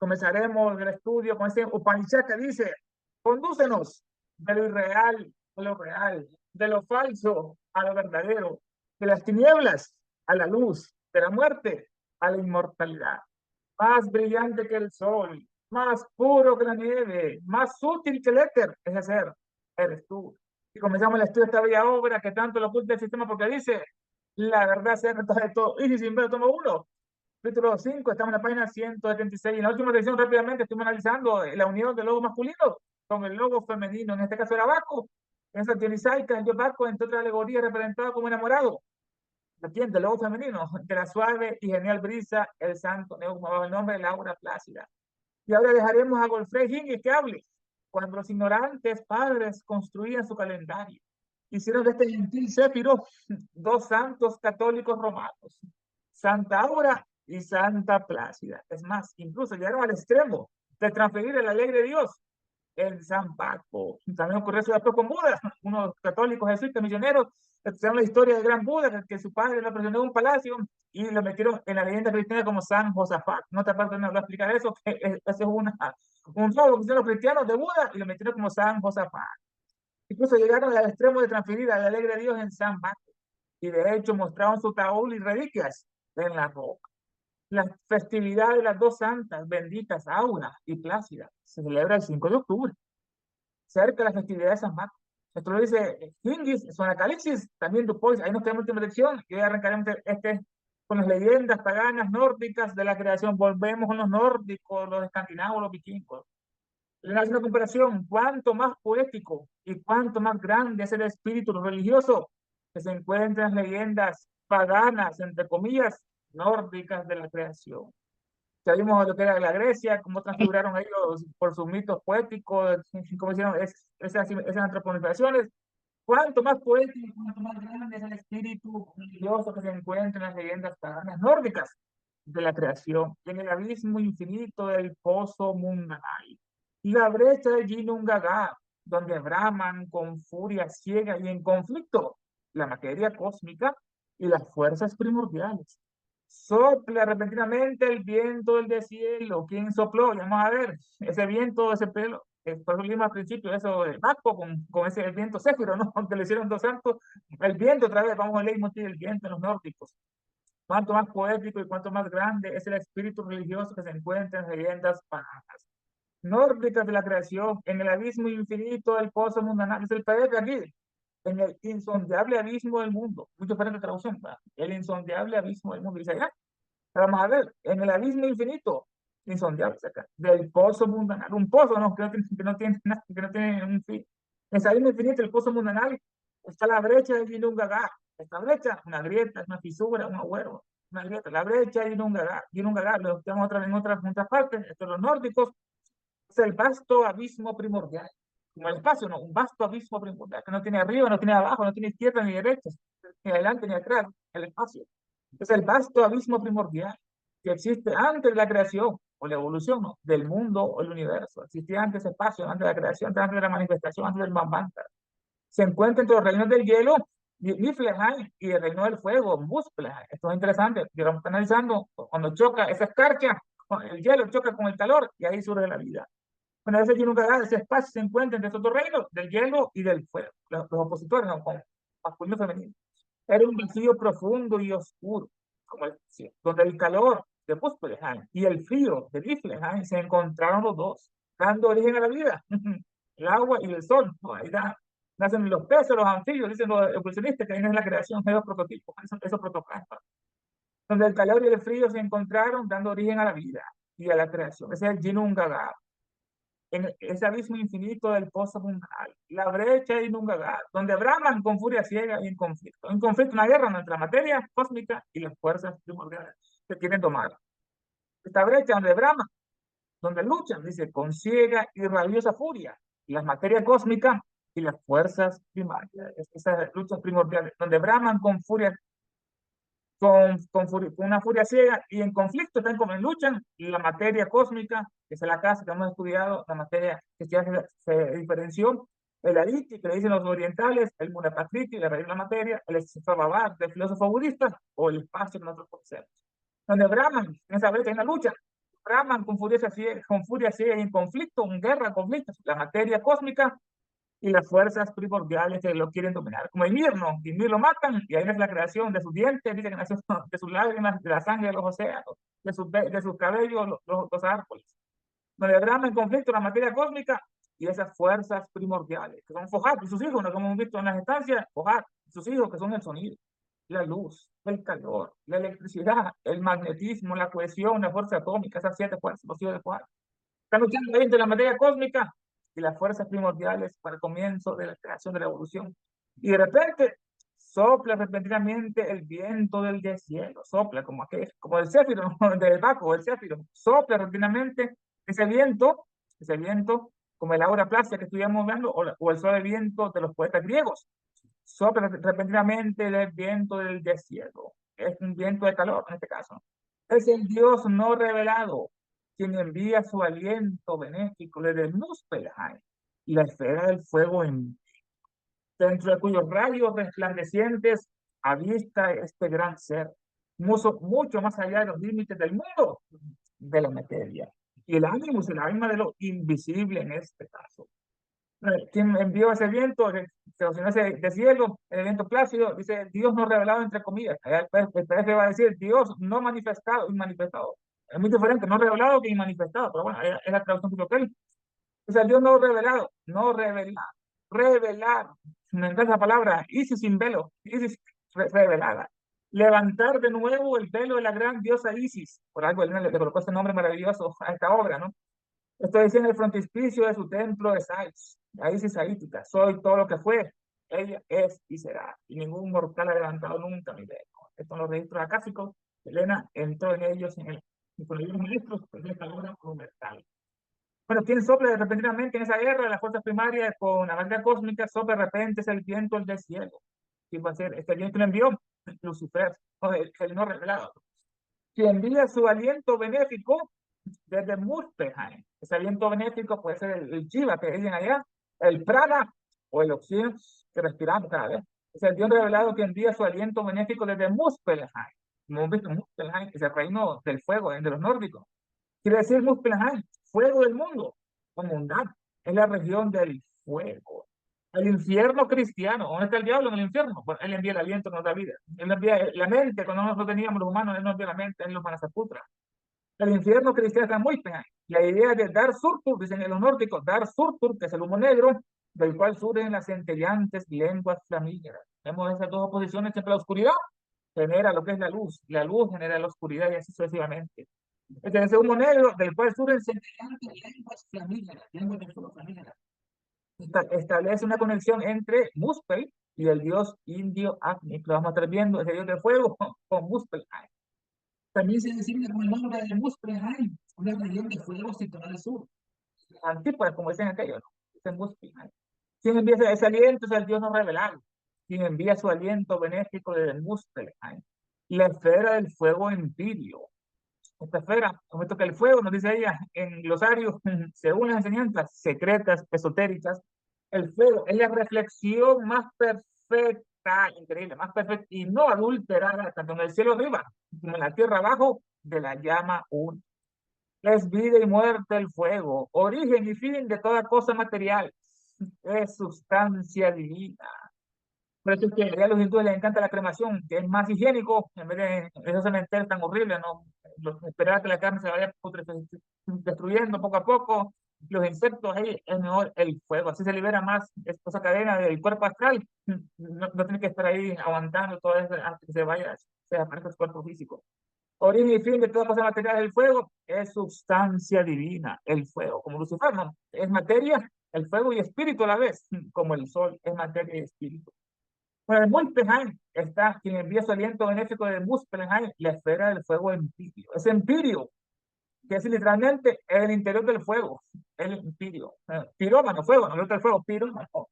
Comenzaremos el estudio con este Upanishad que dice, condúcenos de lo irreal a lo real, de lo falso a lo verdadero, de las tinieblas a la luz, de la muerte a la inmortalidad. Más brillante que el sol, más puro que la nieve, más útil que el éter, es decir, eres tú. Y comenzamos el estudio de esta bella obra que tanto lo oculta el sistema porque dice, la verdad sea que de todo. Y si sin ver, tomo uno. Capítulo 5, estamos en la página 176. En la última edición, rápidamente, estuvimos analizando la unión del logo masculino con el logo femenino. En este caso era Baco. En Sationisaica, en Baco, entre otras alegorías, representado como enamorado. ¿Entiendes? El logo femenino, de la suave y genial brisa, el santo neuma, bajo el nombre de Laura Plácida. Y ahora dejaremos a Godfrey Higgins que hable. Cuando los ignorantes padres construían su calendario, hicieron de este gentil Céfiro dos santos católicos romanos, Santa Aura y Santa Plácida. Es más, incluso llegaron al extremo de transferir el alegre Dios en San Paco. También ocurrió eso después con Buda, unos católicos jesuitas misioneros estudiaron la historia del gran Buda, que su padre lo presionó en un palacio y lo metieron en la leyenda cristiana como San Josafat. No te parte no voy a explicar eso, que eso es un robo que hicieron los cristianos de Buda y lo metieron como San Josafat. Incluso llegaron al extremo de transferir al alegre Dios en San Paco y de hecho mostraron su taúl y reliquias en la roca. La festividad de las dos santas benditas, Aura y Plácida, se celebra el 5 de octubre, cerca de la festividad de San Marcos. Esto lo dice Hingis, Sonacalixis, también Dupois. Ahí nos quedamos en última lección y hoy arrancaremos con las leyendas paganas nórdicas de la creación. Volvemos con los nórdicos, los escandinavos, los vikingos. Le hace una comparación, cuánto más poético y cuánto más grande es el espíritu religioso que se encuentra en las leyendas paganas, entre comillas, nórdicas de la creación. Ya vimos lo que era la Grecia, cómo transfiguraron ellos por sus mitos poéticos, cómo hicieron esas antropomorfizaciones. Cuanto más poético, cuanto más grande es el espíritu religioso que se encuentra en las leyendas paganas nórdicas de la creación, en el abismo infinito del pozo mundanal. La brecha de Ginnungagap, donde braman con furia ciega y en conflicto la materia cósmica y las fuerzas primordiales. Sopla repentinamente el viento del deshielo. ¿Quién sopló? Ya vamos a ver. Ese viento, ese pelo. Por eso mismo al principio, eso de Baco con ese el viento céfiro, ¿no? Aunque le hicieron dos santos. El viento, otra vez, vamos a leer el viento en los nórdicos. Cuanto más poético y cuanto más grande es el espíritu religioso que se encuentra en leyendas paganas. Nórdicas de la creación, en el abismo infinito del pozo mundanal. Es el PDF aquí, en el insondable abismo del mundo. Muy diferente traducción, ¿verdad? El insondable abismo del mundo. Dice allá. Vamos a ver, en el abismo infinito, insondable, acá, del pozo mundanal. Un pozo, ¿no? Que no tiene nada, que no tiene un fin. En ese abismo infinito, el pozo mundanal, está la brecha de Ginnungagap. Esta brecha, una grieta, una fisura, un agujero, una grieta. La brecha de Ginnungagap. Ginnungagap, lo estudiamos en otras partes, estos los nórdicos, es el vasto abismo primordial. Como el espacio, ¿no? Un vasto abismo primordial, que no tiene arriba, no tiene abajo, no tiene izquierda ni derecha, ni adelante ni atrás, el espacio. Es el vasto abismo primordial que existe antes de la creación o la evolución, ¿no? Del mundo o el universo. Existía antes ese espacio, antes de la creación, antes de la manifestación, antes del Manvantara. Se encuentra entre los reinos del hielo, Niflheim, y el reino del fuego, Muspelheim. Esto es interesante. Yo lo estoy analizando. Cuando choca esa escarcha, el hielo choca con el calor y ahí surge la vida. Bueno, ese ese espacio se encuentra entre estos dos reinos, del hielo y del fuego. Los opositores, ¿no? Con masculino y femenino. Era un vacío profundo y oscuro, como el cielo, donde el calor de Muspelheim y el frío de Niflheim se encontraron los dos, dando origen a la vida, el agua y el sol. No, ahí nacen los peces, los anfibios, dicen los evolucionistas que ahí no es la creación, es los prototipos, esos protoplasmas, donde el calor y el frío se encontraron, dando origen a la vida y a la creación. Ese es el Ginnungagap, en ese abismo infinito del pozo mundial, la brecha de Nungagar, donde braman con furia ciega y en conflicto, una guerra entre la materia cósmica y las fuerzas primordiales que quieren tomar. Esta brecha donde braman, donde luchan, dice, con ciega y rabiosa furia, y las materias cósmicas y las fuerzas primarias, esas luchas primordiales, donde braman con furia con una furia ciega y en conflicto, están como en luchan, y la materia cósmica, que es la casa que hemos estudiado, la materia que se diferenció, el Ariti, que le dicen los orientales, el Munapakriti, la raíz de la materia, el Esfavabat, del filósofo budista, o el espacio que nosotros conocemos. Donde Brahman, en esa brecha hay una lucha, braman con furia ciega y en conflicto, en guerra, conflictos, la materia cósmica y las fuerzas primordiales que lo quieren dominar. Como Ymir lo matan y ahí es la creación de sus dientes, dice que nació de sus lágrimas, de la sangre de los océanos, de sus cabellos, los árboles. Donde drama en conflicto la materia cósmica y esas fuerzas primordiales, que son Fojat y sus hijos, ¿no? Como hemos visto en las estancias, Fojat y sus hijos, que son el sonido, la luz, el calor, la electricidad, el magnetismo, la cohesión, la fuerza atómica, esas 7 fuerzas, los hijos de Fojat. Están luchando ahí entre la materia cósmica y las fuerzas primordiales para el comienzo de la creación de la evolución. Y de repente sopla repentinamente el viento del deshielo, sopla como el céfiro, ¿no? Del Baco, el céfiro, sopla repentinamente ese viento, como el aura plástica que estuvimos hablando, o el suave viento de los poetas griegos, sopla repentinamente el viento del deshielo. Es un viento de calor en este caso. Es el Dios no revelado quien envía su aliento benéfico desde Muspelheim, la esfera del fuego dentro de cuyos rayos resplandecientes avista este gran ser, mucho más allá de los límites del mundo de la materia. Y el ánimo es el alma de lo invisible en este caso. Quien envió ese viento, se ocasionó ese de cielo, el viento plácido, dice Dios no revelado entre comillas. El PDF va a decir Dios no manifestado, inmanifestado. Es muy diferente, no revelado que inmanifestado, pero bueno, es la traducción coloquial. O sea, Dios no revelado, no revelar, revelar, me encanta la palabra, Isis sin velo, Isis revelada. Levantar de nuevo el velo de la gran diosa Isis, por algo él le colocó este nombre maravilloso a esta obra, ¿no? Estoy diciendo el frontispicio de su templo de Sais, la Isis Saítica, soy todo lo que fue, ella es y será, y ningún mortal ha levantado nunca mi velo. Estos son los registros acásicos, Elena entró en ellos con los ministros, pues esta obra universal. Bueno, ¿quién sopla repentinamente en esa guerra? Las fuerzas primarias con la materia cósmica, sopla de repente es el viento del cielo. ¿Quién va a ser? Este viento lo envió Lucifer, el no revelado. Quien envía su aliento benéfico desde Muspelheim. Ese aliento benéfico puede ser el Jiva que dicen allá, el prana o el oxígeno que respiramos cada vez. Es el Dios revelado que envía su aliento benéfico desde Muspelheim. Como hemos visto, Muspelheim es el reino del fuego, de los nórdicos. Quiere decir Muspelheim, fuego del mundo, o mundano, es la región del fuego. El infierno cristiano, ¿dónde está el diablo en el infierno? Bueno, él envía el aliento que nos da vida. Él envía la mente, cuando nosotros teníamos los humanos, él nos envía la mente, él los manasaputra. El infierno cristiano está muy pequeño. La idea de Dar Surtur, dicen en los nórdicos, Dar Surtur, que es el humo negro, del cual surgen las centelleantes lenguas flamígeras. Vemos esas dos oposiciones, siempre la oscuridad genera lo que es la luz genera la oscuridad y así sucesivamente. Ese humo negro del cual surgen centelleantes lenguas flamígeras, lenguas de fuego flamígeras. Establece una conexión entre Muspel y el dios indio Agni, lo vamos a estar viendo, ese dios del fuego con Muspelheim. También se designa como el nombre de Muspelheim, una región de fuego situada al sur. Antípodas, como dicen aquellos, ¿no? Dicen Muspelheim. ¿Quién envía ese aliento? Es el Dios no revelado. Quien envía su aliento benéfico desde Muspelheim. La esfera del fuego empirio. Esta esfera, como esto que el fuego, nos dice ella en glosario, según las enseñanzas secretas, esotéricas, el fuego es la reflexión más perfecta, increíble, más perfecta y no adulterada, tanto en el cielo arriba como en la tierra abajo, de la llama una. Es vida y muerte el fuego, origen y fin de toda cosa material, es sustancia divina. Por eso es que a los hindúes les encanta la cremación, que es más higiénico, en vez de esos cementerios tan horribles, ¿no? Esperar que la carne se vaya destruyendo poco a poco, los insectos, ahí es mejor el fuego, así se libera más esa cadena del cuerpo astral, no tiene que estar ahí aguantando todo eso hasta que se vaya, se aparezca el cuerpo físico. Origen y fin de toda cosa material del fuego es sustancia divina, el fuego, como Lucifer, ¿no? Es materia, el fuego y espíritu a la vez, como el sol es materia y espíritu. Bueno, en Muspelheim está quien envía su aliento benéfico de Muspelheim, la esfera del fuego empirio. Es empirio, que es literalmente el interior del fuego, el empirio. Pirómano, fuego, no el fuego, pirómano.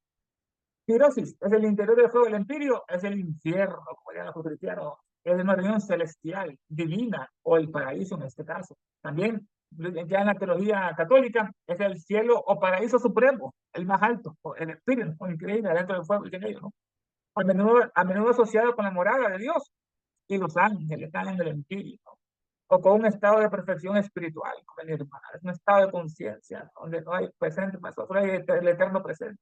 Pirosis es el interior del fuego, el empirio es el infierno, como llaman los cristianos, es una región celestial, divina, o el paraíso en este caso. También, ya en la teología católica, es el cielo o paraíso supremo, el más alto, o el espíritu, increíble, dentro del fuego, dicen ellos, ¿no? A menudo asociado con la morada de Dios y los ángeles están en el empirio. o con un estado de perfección espiritual, como el nirvana. Es un estado de conciencia, donde no hay presente, solo hay el eterno presente.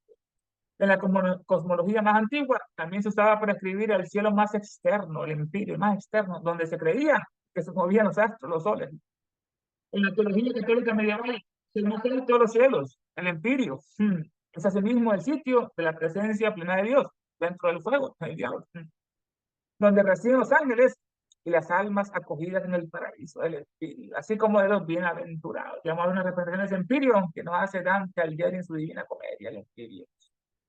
En la cosmología más antigua también se usaba para escribir el cielo más externo, el empirio más externo, donde se creía que se movían los astros, los soles. En la teología católica medieval se muestran todos los cielos, el empirio. Es asimismo el sitio de la presencia plena de Dios, dentro del fuego, el diablo, donde residen los ángeles y las almas acogidas en el paraíso del espíritu, así como de los bienaventurados. Llamamos una representación de empirio que nos hace Dante Alighieri en su Divina Comedia, el empirio.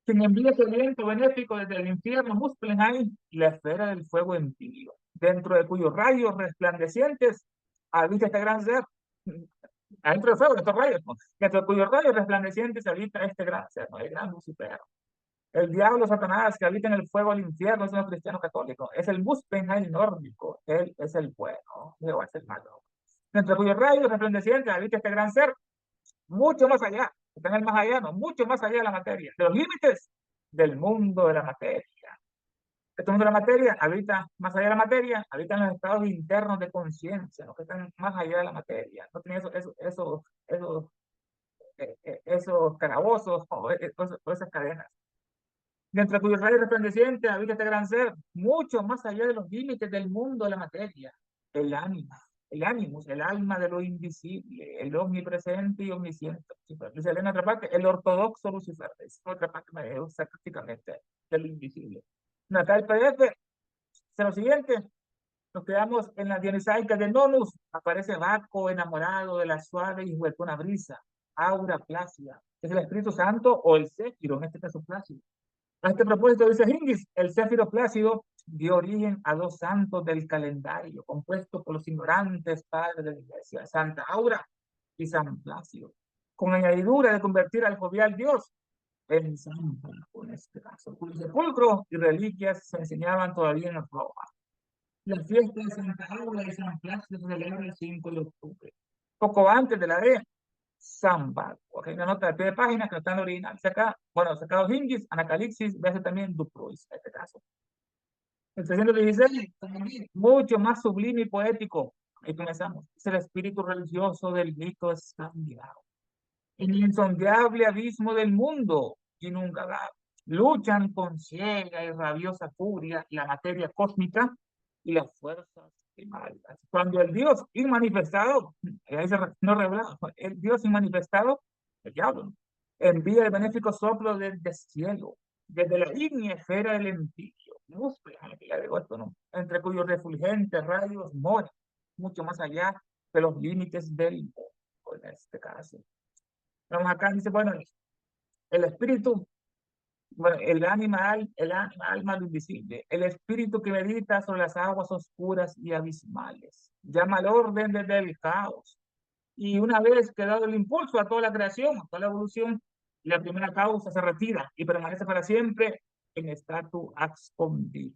Quien envía su aliento benéfico desde el infierno, Muspelheim, la esfera del fuego empírico, dentro de cuyos rayos resplandecientes habita este gran ser. Adentro del fuego, de estos rayos, ¿no? Dentro de cuyos rayos resplandecientes habita este gran ser, ¿no? El gran Lucifer. El diablo Satanás que habita en el fuego del infierno es un cristiano católico. Es el Muspelheim nórdico. Él es el bueno. Jehová es el malo. Dentro de cuyos rayos resplandecientes habita este gran ser, mucho más allá, está en el más allá, no, mucho más allá de la materia, de los límites del mundo de la materia. Este mundo de la materia habita más allá de la materia, habita en los estados internos de conciencia, los que están más allá de la materia. No tienen esos calabozos o esas cadenas. Dentro de cuyos rayos resplandecientes habita este gran ser, mucho más allá de los límites del mundo de la materia, el ánima. El ánimos, el alma de lo invisible, el omnipresente y omnisciente. Dice en otra parte, el ortodoxo Lucifer, es otra parte prácticamente de lo invisible. Natal PDF, es lo siguiente, nos quedamos en la Dionisaica de Nonus, aparece Baco enamorado de la suave y huecona brisa, aura plácida, es el Espíritu Santo o el Céfiro, en este caso plácido. A este propósito, dice Hingis, el Céfiro Plácido dio origen a dos santos del calendario, compuestos por los ignorantes padres de la iglesia, Santa Aura y San Plácido, con añadidura de convertir al jovial Dios en santo, en este caso, cuyos sepulcros y reliquias se enseñaban todavía en Roma. La fiesta de Santa Aura y San Plácido se celebra el 5 de octubre, poco antes de la de San Barco. Aquí hay una nota de pie de página que no está en original. Acá, bueno, sacado Hingis, Anacalixis, veces también Ducroix, en este caso. El 316, mucho más sublime y poético. Ahí comenzamos. Es el espíritu religioso del mito escandinavo. En el insondable abismo del mundo, inundado, luchan con ciega y rabiosa furia la materia cósmica y las fuerzas primarias. Cuando el Dios inmanifestado, ahí se no revelado, el Dios inmanifestado, el diablo, envía el benéfico soplo desde el cielo, desde la ígnea esfera del empirio, ¿no? Entre cuyos refulgentes rayos moran, mucho más allá de los límites del mundo, en este caso. Vamos acá, dice, bueno, el espíritu, bueno, el ánima, alma lo invisible, el espíritu que medita sobre las aguas oscuras y abismales, llama al orden desde el caos. Y una vez que dado el impulso a toda la creación, a toda la evolución, la primera causa se retira y permanece para siempre en statu ex condi.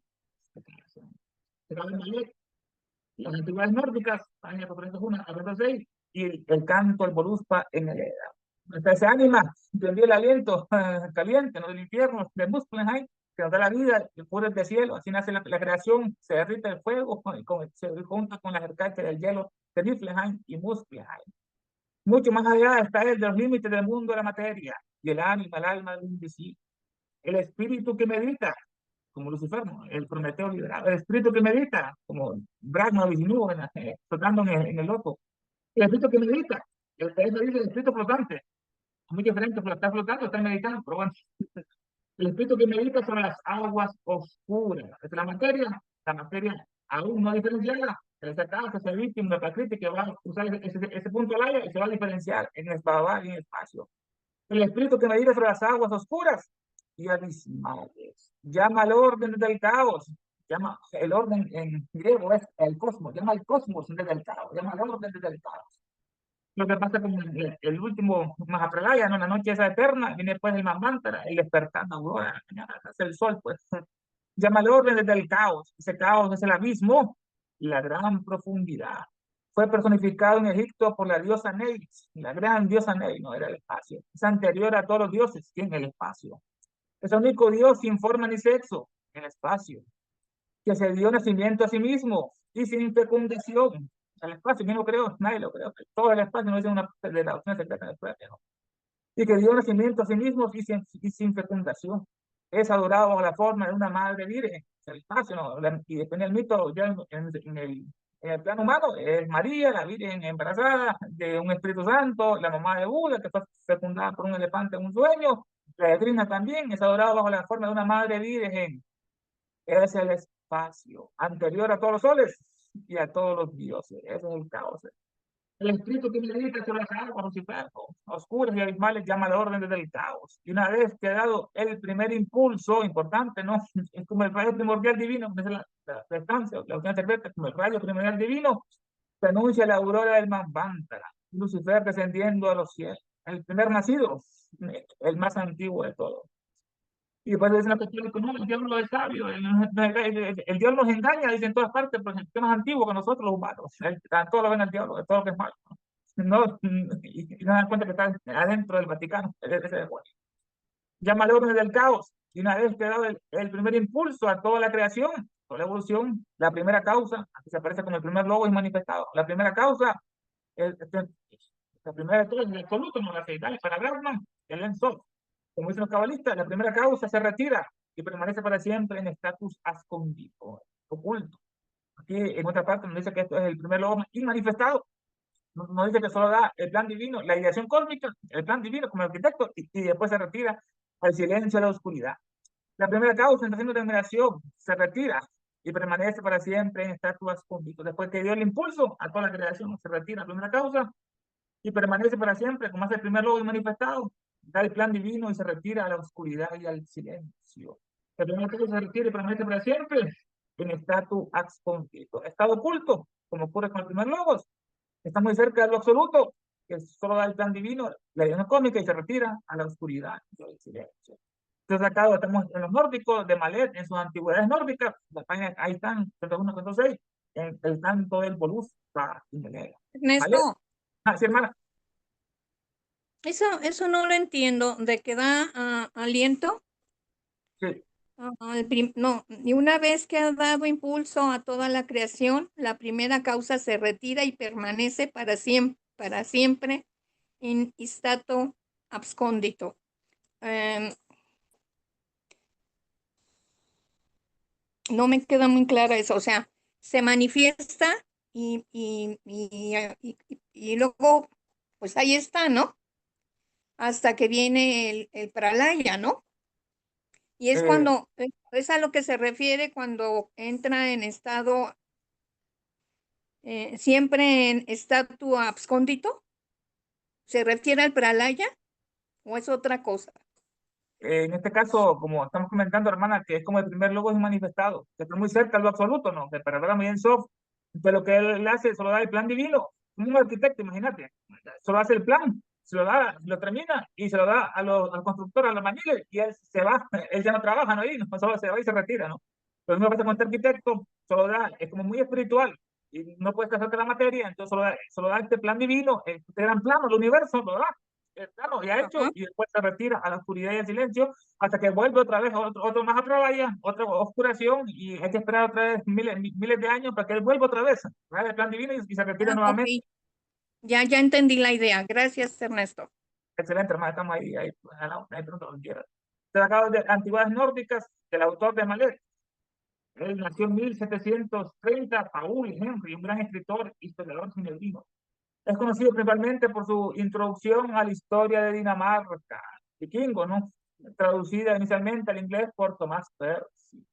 Las antigüedades nórdicas, año 401 a 406, y el canto, el Voluspa en el Edda. Hasta ese ánima que envía el aliento caliente, ¿no? Del infierno, de Muspelheim, que nos da la vida, el puro de cielo, así nace la creación, se derrite el fuego, se junta con la jercache del hielo de Niflheim y Muspelheim. Mucho más allá está él de los límites del mundo de la materia, y el ánima, el alma del invisible. El espíritu que medita, como Lucifer, ¿no? El Prometeo liberado, el espíritu que medita, como Brahma Vishnu, flotando en el loco. El espíritu que medita, el espíritu flotante, es muy diferente, está flotando, está meditando, pero bueno. El espíritu que medita sobre las aguas oscuras. Es la materia aún no diferenciada, ese caso, ese víctima, la que va a usar ese punto al aire y se va a diferenciar en el espacio y en el espacio. El espíritu que medita sobre las aguas oscuras y abismales. Llama al orden del caos. Llama el orden en griego es el cosmos. Llama al cosmos desde el caos. Llama al orden desde el caos. Lo que pasa con el último Mahapralaya, ¿no? La noche esa eterna, viene después el Manvantara, el despertar, la aurora, la mañana, hace el sol, pues. Llama al orden desde el caos. Ese caos es el abismo y la gran profundidad. Fue personificado en Egipto por la diosa Neis, la gran diosa Neis, no era el espacio. Es anterior a todos los dioses, en el espacio. Es el único dios sin forma ni sexo, en el espacio, que se dio nacimiento a sí mismo y sin fecundación. al espacio, yo no creo, nadie lo creo, todo el espacio no es una de la opción secreta del premio, ¿no? Y que dio nacimiento a sí mismo y sin fecundación. Es adorado bajo la forma de una madre virgen, el espacio, ¿no? Y depende del mito, ya en el plano humano, es María, la virgen embarazada de un Espíritu Santo, la mamá de Buda, que fue fecundada por un elefante en un sueño, la de Krishna también es adorado bajo la forma de una madre virgen. Es el espacio, anterior a todos los soles y a todos los dioses. Ese es el caos. El espíritu que medita sobre las aguas, Lucifer, oscuras y abismales, llama al orden desde el caos. Y una vez que ha dado el primer impulso, importante, ¿no? Es como el rayo primordial divino, es la estancia, la última secreta, como el rayo primordial divino, se anuncia la aurora del Manvantara, Lucifer descendiendo a los cielos. El primer nacido, el más antiguo de todos. Y después dicen los católicos, no, el diablo es sabio, el diablo nos engaña, dicen en todas partes, pero es más antiguo que nosotros los humanos. Todos lo ven al diablo, de todo lo que es malo. No, y no dan cuenta que está adentro del Vaticano, ese de Juan. Llama al orden del caos, y una vez que ha dado el primer impulso a toda la creación, toda la evolución, la primera causa, aquí se aparece como el primer logo y manifestado. La primera causa, el, la primera de todas, el absoluto, no la feudal, para Brahman, el Ensof. Como dicen los cabalistas, la primera causa se retira y permanece para siempre en estatus ascondido, oculto. Aquí en otra parte nos dice que esto es el primer logo manifestado. Nos dice que solo da el plan divino, la ideación cósmica, el plan divino como arquitecto, y después se retira al silencio, a la oscuridad. La primera causa, en de generación, se retira y permanece para siempre en estatus ascondido. Después que dio el impulso a toda la creación, se retira la primera causa y permanece para siempre, como hace el primer logo manifestado, da el plan divino y se retira a la oscuridad y al silencio. El primer logo se retira y permanece para siempre en estatus ascondido. Estado oculto, como ocurre con el primer logos, está muy cerca de lo absoluto, que solo da el plan divino, la idea cómica y se retira a la oscuridad y al silencio. Entonces acá estamos en los nórdicos de Malet, en sus antigüedades nórdicas, ahí están, 31, 106, en el canto del Voluspa y Malet. Ernesto, Sí, hermana. eso no lo entiendo, de que da aliento. Sí. No, y una vez que ha dado impulso a toda la creación, la primera causa se retira y permanece para siempre en stato abscóndito. No me queda muy clara eso, o sea, se manifiesta y luego, pues ahí está, ¿no? Hasta que viene el pralaya, ¿no? Y es cuando, es a lo que se refiere cuando entra en estado, siempre en estado abscóndito. ¿Se refiere al pralaya o es otra cosa? En este caso, como estamos comentando, hermana, que es como el primer logo es manifestado, que está muy cerca de lo absoluto, ¿no? Que para ver bien soft, entonces lo que él hace solo da el plan divino, como un arquitecto, imagínate, solo hace el plan, se lo da, lo termina y se lo da al constructor, a los albañiles, y él se va, él ya no trabaja, ¿no? Ahí, ¿no? Solo se va y se retira, ¿no? Pero no pasa con este arquitecto, solo da, es como muy espiritual, y no puedes hacer que la materia, entonces solo da este plan divino, este gran plano, el universo, lo da plano ya hecho Ajá. y después se retira a la oscuridad y al silencio hasta que vuelve otra vez otro más otra valla, otra oscuración y hay que esperar otra vez miles de años para que él vuelva otra vez, ¿vale? El plan divino y se retira Ok, nuevamente. ya entendí la idea. Gracias, Ernesto. Excelente, hermano, estamos ahí pronto lo quieras. Tratado de Antigüedades Nórdicas del autor de Malet. Él nació en 1730, Paul Henry, un gran escritor, historiador ginebrino. Es conocido principalmente por su introducción a la historia de Dinamarca, vikingo, ¿no? Traducida inicialmente al inglés por Tomás Percy,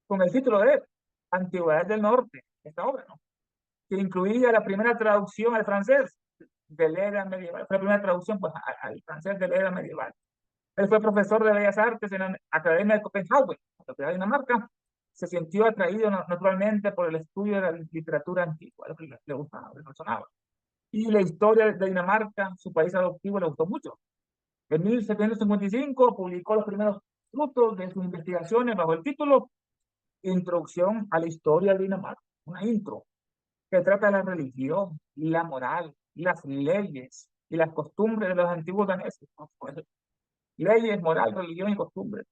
con el título de Antigüedades del Norte, esta obra, ¿no? Que incluía la primera traducción al francés de la era medieval, fue la primera traducción pues, al francés de la era medieval. Él fue profesor de Bellas Artes en la Academia de Copenhague, la ciudad de Dinamarca. Se sintió atraído naturalmente por el estudio de la literatura antigua, lo que le gustaba, le resonaba. Y la historia de Dinamarca, su país adoptivo, le gustó mucho. En 1755 publicó los primeros frutos de sus investigaciones bajo el título Introducción a la historia de Dinamarca, una intro que trata de la religión, la moral, las leyes y las costumbres de los antiguos daneses. Pues, leyes, moral, religión y costumbres.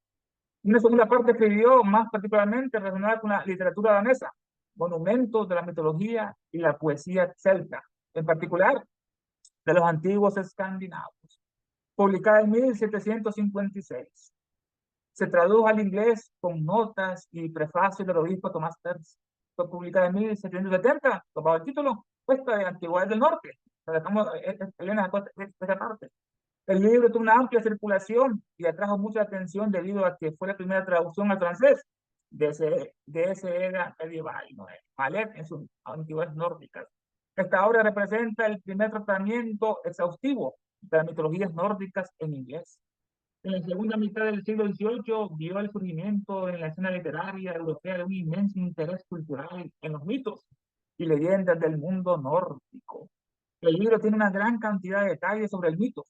Una segunda parte escribió más particularmente relacionada con la literatura danesa, monumentos de la mitología y la poesía celta, en particular de los antiguos escandinavos. Publicada en 1756. Se tradujo al inglés con notas y prefacio del obispo Tomás Terce. Fue publicada en 1770, tomado el título, Puesta de Antigüedades del Norte. Estamos, Elena, esta parte. El libro tuvo una amplia circulación y atrajo mucha atención debido a que fue la primera traducción al francés de ese era medieval, ¿no? Malet en sus antigüedades nórdicas. Esta obra representa el primer tratamiento exhaustivo de las mitologías nórdicas en inglés. En la segunda mitad del siglo XVIII vio el surgimiento en la escena literaria europea de un inmenso interés cultural en los mitos y leyendas del mundo nórdico. El libro tiene una gran cantidad de detalles sobre el mito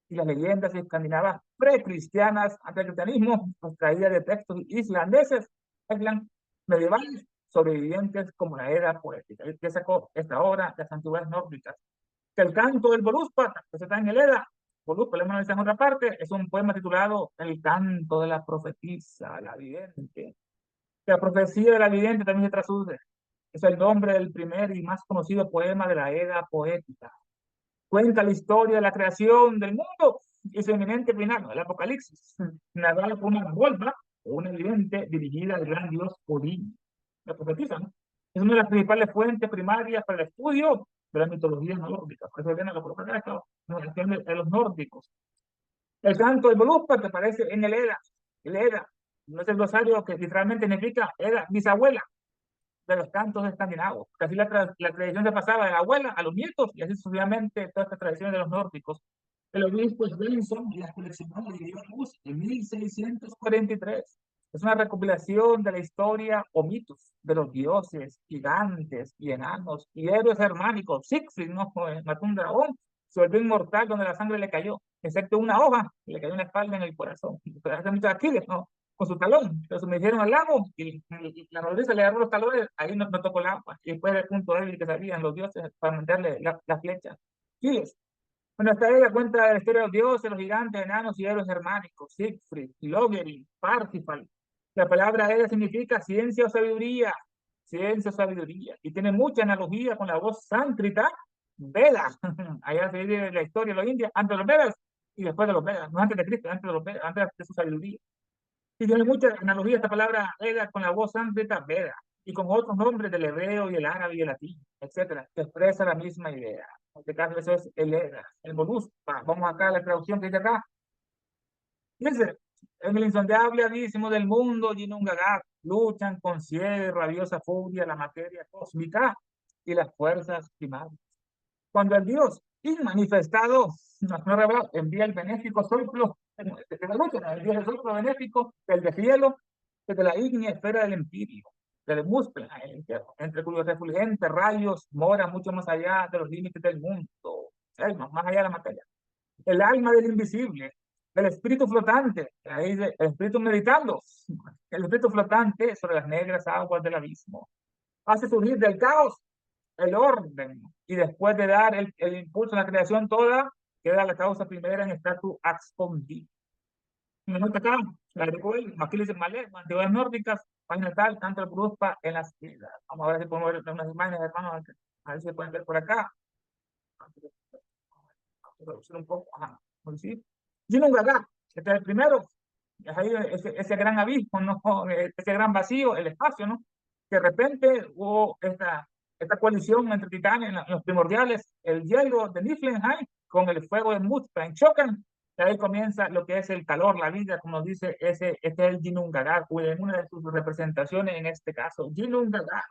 y las leyendas escandinavas precristianas ante el cristianismo, extraídas de textos islandeses, medievales, sobrevivientes como la era poética. ¿Qué sacó esta obra de las antigüedades nórdicas? Que el canto del Voluspa, que se está en el Edda, Voluspa, lo hemos en otra parte, es un poema titulado El canto de la profetisa, la vidente. La profecía de la vidente también se traduce. Es el nombre del primer y más conocido poema de la Edda poética. Cuenta la historia de la creación del mundo y su eminente final, el Apocalipsis, narrado por una volva o una vidente dirigida al gran dios Odín. La profetisa, ¿no? Es una de las principales fuentes primarias para el estudio de la mitología nórdica. Por eso viene la profeta de los nórdicos. El canto de Voluspa que aparece en el Edda, no es el glosario que literalmente significa Edda, bisabuela de los cantos escandinavos. Así la tradición se pasaba de la abuela a los nietos y así sucesivamente todas estas tradiciones de los nórdicos. El obispo Svensson las coleccionó y dio a luz en 1643. Es una recopilación de la historia o mitos de los dioses, gigantes y enanos y héroes germánicos. Siegfried, ¿no? Mató un dragón, se volvió inmortal donde la sangre le cayó, excepto una hoja, que le cayó en la espalda en el corazón. Hace mucho Aquiles, ¿no? Con su talón, lo sumergieron al lago y la nodriza le agarró los talones, ahí no tocó el agua. Y después del punto débil que sabían los dioses para meterle la flecha. Aquiles. Bueno, esta es la cuenta de la historia de los dioses, los gigantes, enanos y héroes germánicos, Siegfried, Logerin, Parsifal. La palabra Eda significa ciencia o sabiduría, y tiene mucha analogía con la voz sánscrita, Veda. Allá se divide la historia de los indios, antes de los Vedas y después de los Vedas, no antes de Cristo, antes de los Vedas, antes de su sabiduría. Y tiene mucha analogía esta palabra Veda con la voz sánscrita, Veda, y con otros nombres del hebreo y el árabe y el latín, etcétera, que expresa la misma idea. En este caso, eso es el Edda, el Voluspa. Vamos acá a la traducción que dice acá. Dice, en el insondable abismo del mundo, Ginnungagap, luchan con ciega y rabiosa furia la materia cósmica y las fuerzas primarias. Cuando el Dios inmanifestado, no revelado, envía el benéfico soplo, el Dios del soplo benéfico, el de cielo, desde la ígnea esfera del empirio, del músculo, entre cuyos refulgentes rayos mora mucho más allá de los límites del mundo, más allá de la materia. El alma del invisible, el espíritu flotante, ahí dice, el espíritu meditando, el espíritu flotante sobre las negras aguas del abismo. Hace surgir del caos el orden, y después de dar el impulso a la creación toda, queda la causa primera en statu abscondi. Me nota acá, la agregó él, aquí le dice Malé, antigüedades nórdicas, página tal, tanto el Bruspa en las islas. Vamos a ver si podemos ver unas imágenes, hermanos, a ver si se pueden ver por acá. Reducir un poco, ajá, sí. Ginnungagap, este es el primero, es ahí ese gran abismo, ¿no? Ese gran vacío, el espacio, ¿no? Que de repente hubo esta coalición entre titanes, en los primordiales, el hielo de Niflheim con el fuego de Muspelheim chocan, y ahí comienza lo que es el calor, la vida, como nos dice este es el Ginnungagap, en una de sus representaciones en este caso, Ginnungagap.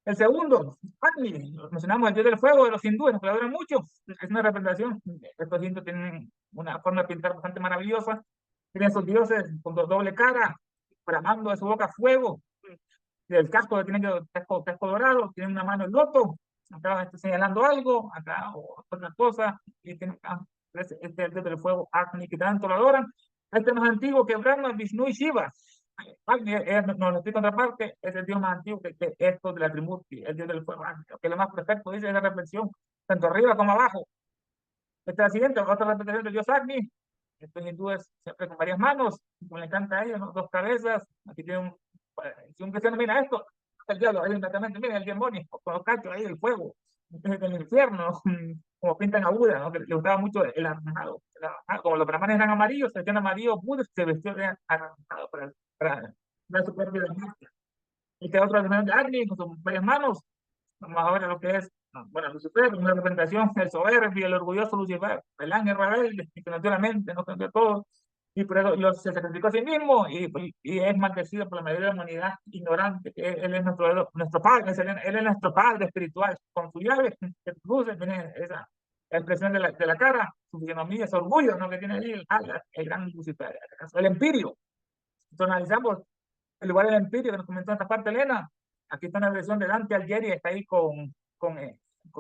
El segundo, Agni, mencionamos el dios del fuego de los hindúes, nos colaboran mucho, es una representación, estos hindúes tienen una forma de pintar bastante maravillosa, tienen sus dioses con doble cara, bramando de su boca fuego, el casco que tiene casco dorado, tiene una mano en loto, acá está señalando algo, acá otra cosa, y tiene acá, este es el dios del fuego, Agni, que tanto lo adoran. Este es más antiguo que Brahma, Vishnu y Shiva. Agni nos lo explica otra parte, es el dios más antiguo que esto de la Trimurti, el dios del fuego, Agni, que es lo más perfecto, dice esa reflexión, tanto arriba como abajo. Esta es la siguiente, otra representación del dios Agni. Estos hindúes siempre con varias manos, como le encanta a ellos, ¿no? Dos cabezas. Aquí tiene si un cristiano mira esto, el diablo, ahí inmediatamente, miren el demonio, con los cachos ahí, el fuego, del infierno, como pintan a Buda, ¿no? Que le gustaba mucho el anaranjado. Como los brahmanes eran amarillos, se vestían amarillos, Buda se vistió de anaranjado para dar su propia magia. Y que otro elemento de Agni, con sus varias manos, vamos a ver lo que es, bueno, Lucifer, una representación, el soberbio, el orgulloso Lucifer, el ángel rebelde, que cambió la mente, no cambió todo, y por eso se sacrificó a sí mismo y es maldecido por la mayoría de la humanidad ignorante, que él es nuestro padre, él es nuestro padre espiritual, con su llave, que luce, tiene esa expresión de la cara, su fisonomía, ese orgullo, ¿no? Que tiene ahí el gran Lucifer, el empirio. Entonces analizamos el lugar del empirio que nos comentó esta parte Elena. Aquí está una versión de Dante Alighieri, está ahí con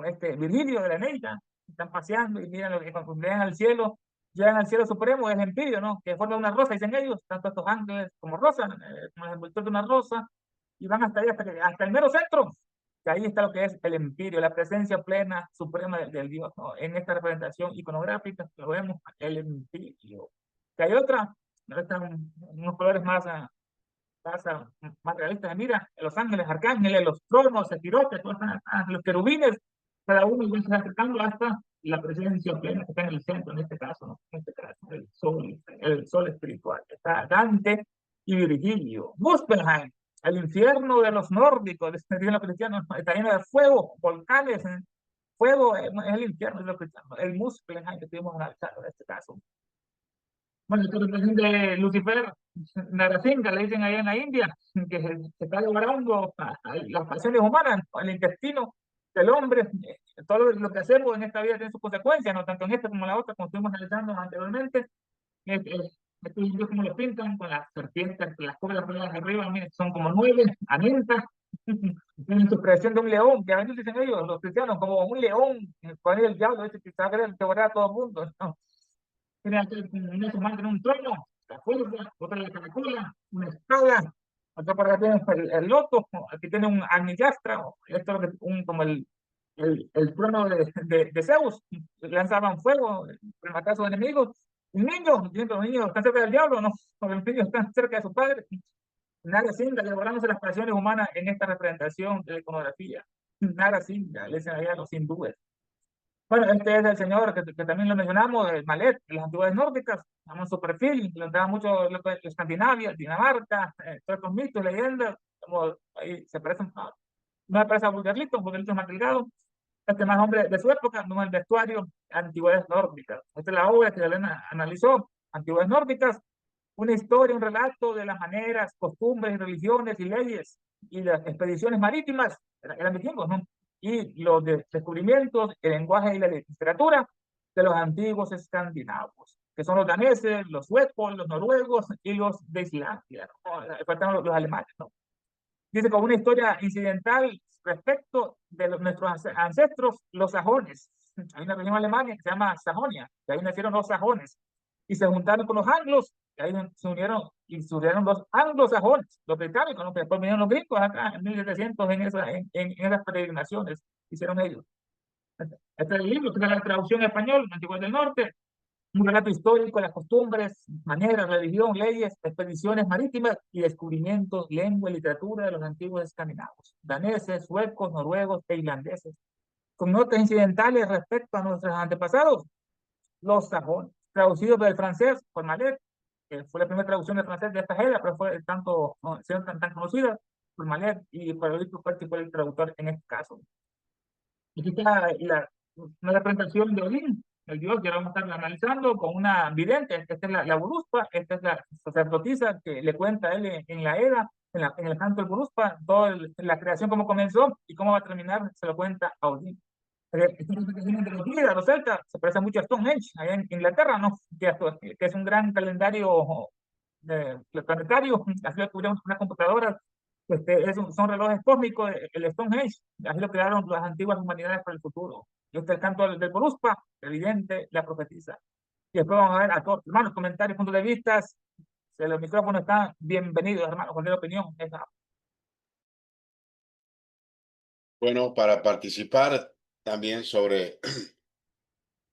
este Virgilio de la Eneida, están paseando y miran lo que cuando llegan al cielo supremo, es el empirio, ¿no? Que forma una rosa, dicen ellos, tanto estos ángeles como rosa, como el envoltorio de una rosa, y van hasta ahí, hasta el mero centro, que ahí está lo que es el empirio, la presencia plena, suprema del Dios, ¿no? En esta representación iconográfica, lo vemos, el empirio. Que hay otra, ¿no? Están unos colores más, más realistas. Mira, los ángeles, arcángeles, los tronos, sefirotes, los querubines, cada uno va acercando hasta la presencia plena que está en el centro, en este caso, ¿no? En este caso, el sol espiritual. Está Dante y Virgilio. Muspelheim, el infierno de los nórdicos, dicen los cristianos, está lleno de fuego, volcanes, fuego es el infierno de los cristianos. El Muspelheim que estuvimos analizando en este caso. Bueno, esta representación de Lucifer, Narasimha, le dicen allá en la India, que se está devorando a las pasiones humanas, el intestino del hombre. Todo lo que hacemos en esta vida tiene sus consecuencias, no tanto en esta como en la otra, como estuvimos analizando anteriormente. Estos indios como lo pintan, con las serpientes, las cobras pegadas arriba, miren, son como 9, anientas. Tienen su expresión de un león, que a veces dicen ellos, los cristianos, como un león, con el diablo, ese que está queriendo devorar a todo el mundo, ¿no? Tiene una su tiene un trono, la fuerza, otra la caracola, una espada, otra por acá tiene el loto, aquí tiene un agnilastra, esto es como el trono de Zeus, lanzaban fuego para matar a sus enemigos. Un niño, los niños están cerca del diablo, no, los niños están cerca de su padre. Nada singa, devorándose las pasiones humanas en esta representación de la iconografía. Nada singa, le dicen allá a los hindúes. Bueno, este es el señor que también lo mencionamos, el Malet, de las antigüedades nórdicas, damos su perfil, le da mucho lo que es Escandinavia, Dinamarca, todos estos mitos, leyendas, como ahí se parecen, no me parece a Vulgarlito es más delgado, este más hombre de su época, no el vestuario, antigüedades nórdicas. Esta es la obra que Elena analizó, antigüedades nórdicas, una historia, un relato de las maneras, costumbres, religiones y leyes y las expediciones marítimas, eran vikingos, ¿no? Y los descubrimientos, el lenguaje y la literatura de los antiguos escandinavos, que son los daneses, los suecos, los noruegos y los de Islandia, ¿no? Faltan los alemanes, ¿no? Dice como una historia incidental respecto de nuestros ancestros, los sajones. Hay una región alemana que se llama Sajonia, de ahí nacieron los sajones, y se juntaron con los anglos, y ahí se unieron y surgieron los anglosajones, los británicos, ¿no? Que después vinieron los gringos acá en 1700 en esas peregrinaciones, hicieron ellos. Este es el libro, que es la traducción en español, Antiguo del Norte, un relato histórico de las costumbres, maneras, religión, leyes, expediciones marítimas y descubrimientos, lengua y literatura de los antiguos escandinavos, daneses, suecos, noruegos e irlandeses, con notas incidentales respecto a nuestros antepasados, los sajones, traducidos del francés por Malet, que fue la primera traducción del francés de esta era, pero fue tanto, no, tan conocida por Malet y por el fue el traductor en este caso. Aquí está una representación de Odín, el dios que vamos a estar analizando con una vidente. Esta es la Boruspa, esta es la sacerdotisa que le cuenta a él en la Edda, en el canto del Boruspa, toda la creación, cómo comenzó y cómo va a terminar, se lo cuenta a Odín. Esta representación de los griegos, los celtas, se parece mucho a Stonehenge, allá en Inglaterra, ¿no? Que es un gran calendario planetario, así lo tuvimos con las computadoras, son relojes cósmicos, el Stonehenge, así lo crearon las antiguas humanidades para el futuro. Y este es el canto del Boruspa, evidente, la profetiza. Y después vamos a ver a todos, hermanos, comentarios, puntos de vista. Los micrófonos están bienvenidos, hermanos, cualquier opinión. Bueno, para participar también sobre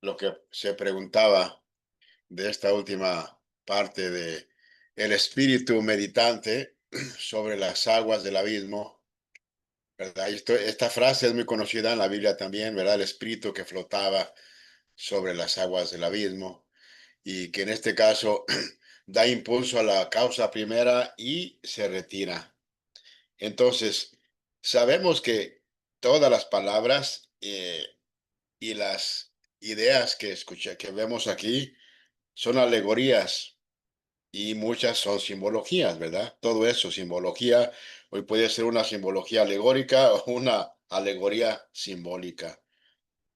lo que se preguntaba de esta última parte de el espíritu meditante sobre las aguas del abismo, ¿verdad? Esta frase es muy conocida en la Biblia también, ¿verdad? El espíritu que flotaba sobre las aguas del abismo y que en este caso da impulso a la causa primera y se retira. Entonces, sabemos que todas las palabras y las ideas que vemos aquí son alegorías y muchas son simbologías, ¿verdad? Todo eso, simbología, hoy puede ser una simbología alegórica o una alegoría simbólica,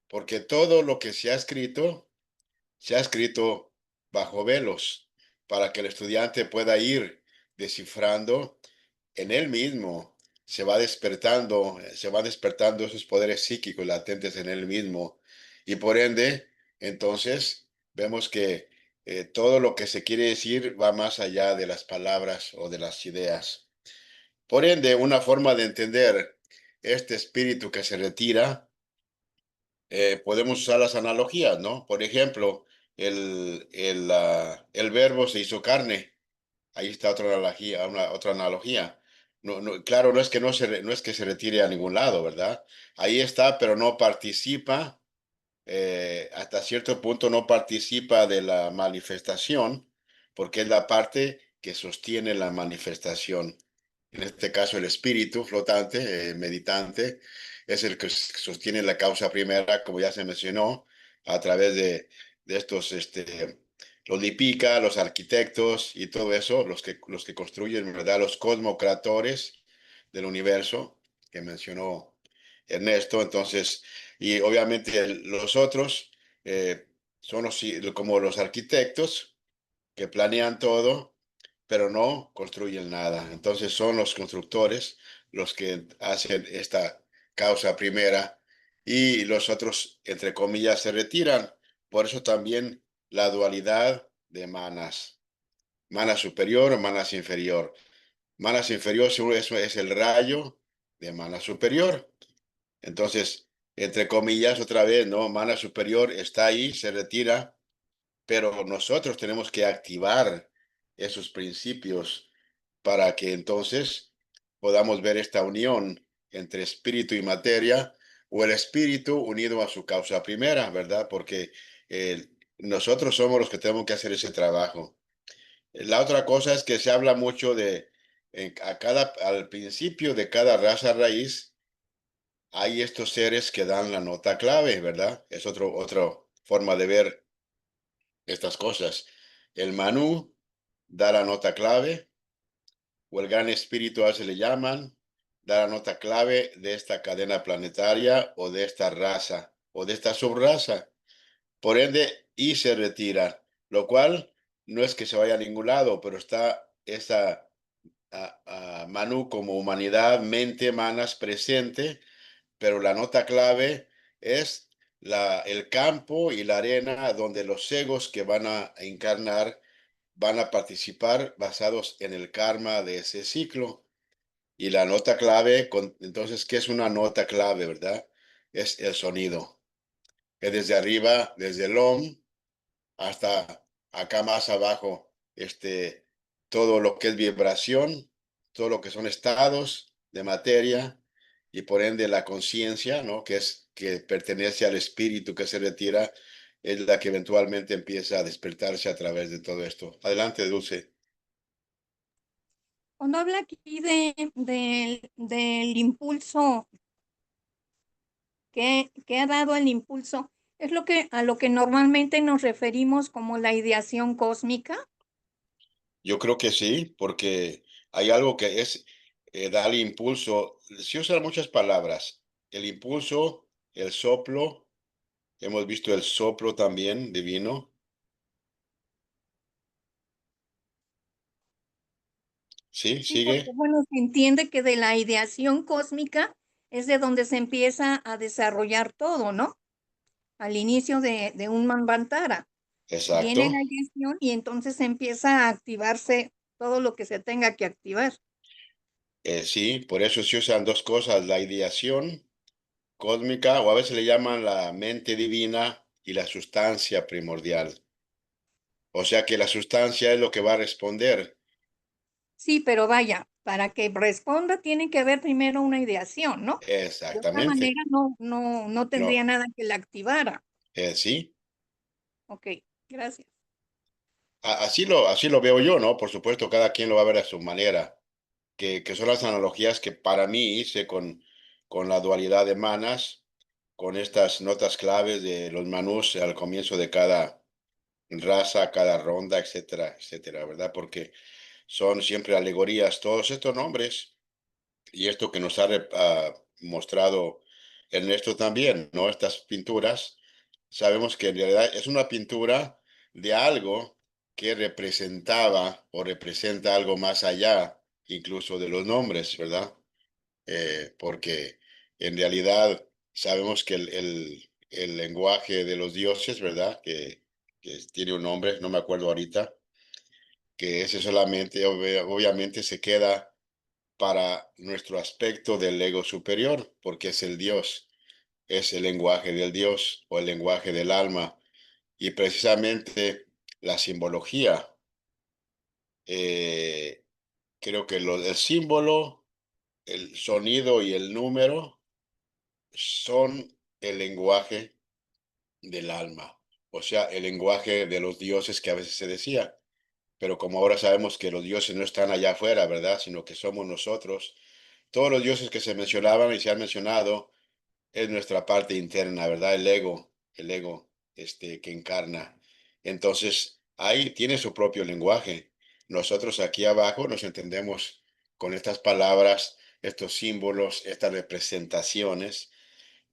porque todo lo que se ha escrito bajo velos para que el estudiante pueda ir descifrando en él mismo. Se van despertando esos poderes psíquicos latentes en él mismo. Y por ende, entonces, vemos que todo lo que se quiere decir va más allá de las palabras o de las ideas. Por ende, una forma de entender este espíritu que se retira, podemos usar las analogías, ¿no? Por ejemplo, el verbo se hizo carne. Ahí está otra analogía, otra analogía. Claro, no es que se retire a ningún lado, ¿verdad? Ahí está, pero no participa, hasta cierto punto no participa de la manifestación, porque es la parte que sostiene la manifestación. En este caso, el espíritu flotante, meditante, es el que sostiene la causa primera, como ya se mencionó, a través de estos, los lipica, los arquitectos y todo eso, los que construyen, ¿verdad? Los cosmocratores del universo, que mencionó Ernesto. Entonces, y obviamente los otros son como los arquitectos que planean todo, pero no construyen nada. Entonces son los constructores los que hacen esta causa primera y los otros, entre comillas, se retiran. Por eso también la dualidad de manas. Mana superior o manas inferior. Manas inferior eso es el rayo de mana superior. Entonces, entre comillas, otra vez, ¿no? Mana superior está ahí, se retira, pero nosotros tenemos que activar esos principios para que entonces podamos ver esta unión entre espíritu y materia o el espíritu unido a su causa primera, ¿verdad? Porque nosotros somos los que tenemos que hacer ese trabajo. La otra cosa es que se habla mucho al principio de cada raza raíz, hay estos seres que dan la nota clave, ¿verdad? Es otra forma de ver estas cosas. El Manú da la nota clave, o el Gran Espíritu, a se le llaman, da la nota clave de esta cadena planetaria o de esta raza o de esta subraza. Por ende, y se retira, lo cual no es que se vaya a ningún lado, pero está esa Manú como humanidad, mente, manas presente, pero la nota clave es el campo y la arena donde los egos que van a encarnar van a participar basados en el karma de ese ciclo. Y la nota clave, entonces, ¿qué es una nota clave, verdad? Es el sonido, que desde arriba, desde el OM hasta acá más abajo, todo lo que es vibración, todo lo que son estados de materia y por ende la conciencia, ¿no? Que pertenece al espíritu que se retira, es la que eventualmente empieza a despertarse a través de todo esto. Adelante, Dulce. Cuando habla aquí del impulso que ha dado el impulso, es a lo que normalmente nos referimos como la ideación cósmica. Yo creo que sí, porque hay algo que da el impulso. Se usan muchas palabras. El impulso, el soplo. Hemos visto el soplo también divino. Sí, Sí, porque sigue. bueno, se entiende que de la ideación cósmica es de donde se empieza a desarrollar todo, ¿no? Al inicio de un Manvantara. Exacto. Viene la ideación y entonces empieza a activarse todo lo que se tenga que activar. Sí, por eso se usan dos cosas, la ideación cósmica, o a veces le llaman la mente divina y la sustancia primordial. O sea que la sustancia es lo que va a responder. Sí, pero vaya, para que responda tiene que haber primero una ideación, ¿no? De otra Exactamente. manera no tendría No, nada que la activara. sí. Ok, gracias. Así lo veo yo, ¿no? Por supuesto, cada quien lo va a ver a su manera, que son las analogías que para mí hice con la dualidad de manas, con estas notas claves de los manús al comienzo de cada raza, cada ronda, etcétera, etcétera, ¿verdad? Porque son siempre alegorías, todos estos nombres y esto que nos ha mostrado Ernesto también, ¿no? Estas pinturas, sabemos que en realidad es una pintura de algo que representaba o representa algo más allá, incluso de los nombres, ¿verdad? Porque en realidad sabemos que el lenguaje de los dioses, ¿verdad? Que tiene un nombre, no me acuerdo ahorita, que ese solamente, obviamente, se queda para nuestro aspecto del ego superior, porque es el Dios, es el lenguaje del Dios o el lenguaje del alma. Y precisamente la simbología, eh, creo que el símbolo, el sonido y el número son el lenguaje del alma, o sea, el lenguaje de los dioses que a veces se decía. Pero como ahora sabemos que los dioses no están allá afuera, ¿verdad? Sino que somos nosotros. Todos los dioses que se mencionaban y se han mencionado es nuestra parte interna, ¿verdad? El ego, que encarna. Entonces, ahí tiene su propio lenguaje. Nosotros aquí abajo nos entendemos con estas palabras, estos símbolos, estas representaciones,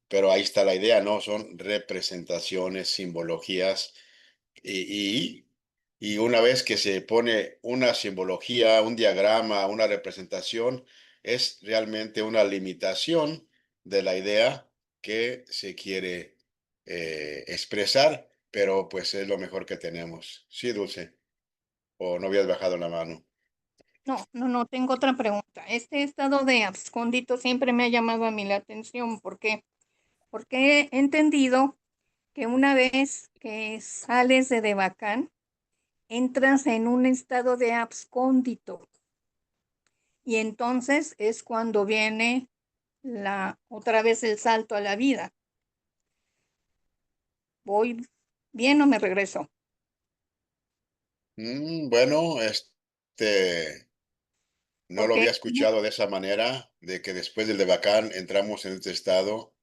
pero ahí está la idea, ¿no? Son representaciones, simbologías y, y una vez que se pone una simbología, un diagrama, una representación, es realmente una limitación de la idea que se quiere expresar, pero pues es lo mejor que tenemos. Sí, Dulce, o no habías bajado la mano. No, tengo otra pregunta. Este estado de abscóndito siempre me ha llamado a mí la atención. ¿Por qué? Porque he entendido que una vez que sales de Devacán, entras en un estado de abscóndito y entonces es cuando viene otra vez el salto a la vida. ¿Voy bien o me regreso? Bueno, no lo había Porque, escuchado de esa manera, de que después del de Bacán entramos en este estado.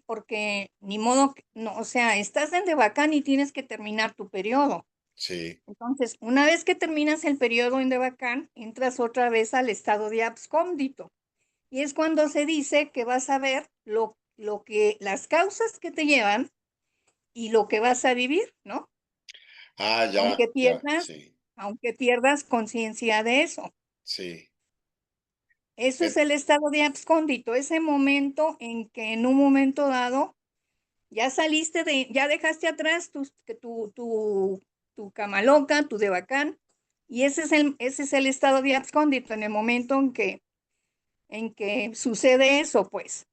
porque ni modo, no, o sea, estás en Devacán y tienes que terminar tu periodo. Sí. Entonces, una vez que terminas el periodo en Devacán, entras otra vez al estado de abscóndito. Y es cuando se dice que vas a ver las causas que te llevan y lo que vas a vivir, ¿no? Ah, Aunque ya, pierdas, sí, aunque pierdas conciencia de eso. sí. Eso es Eh, el estado de abscóndito, ese momento en que en un momento dado ya ya dejaste atrás tu cama loca, tu devacán, y ese es el estado de abscóndito, en el momento en que sucede eso, pues.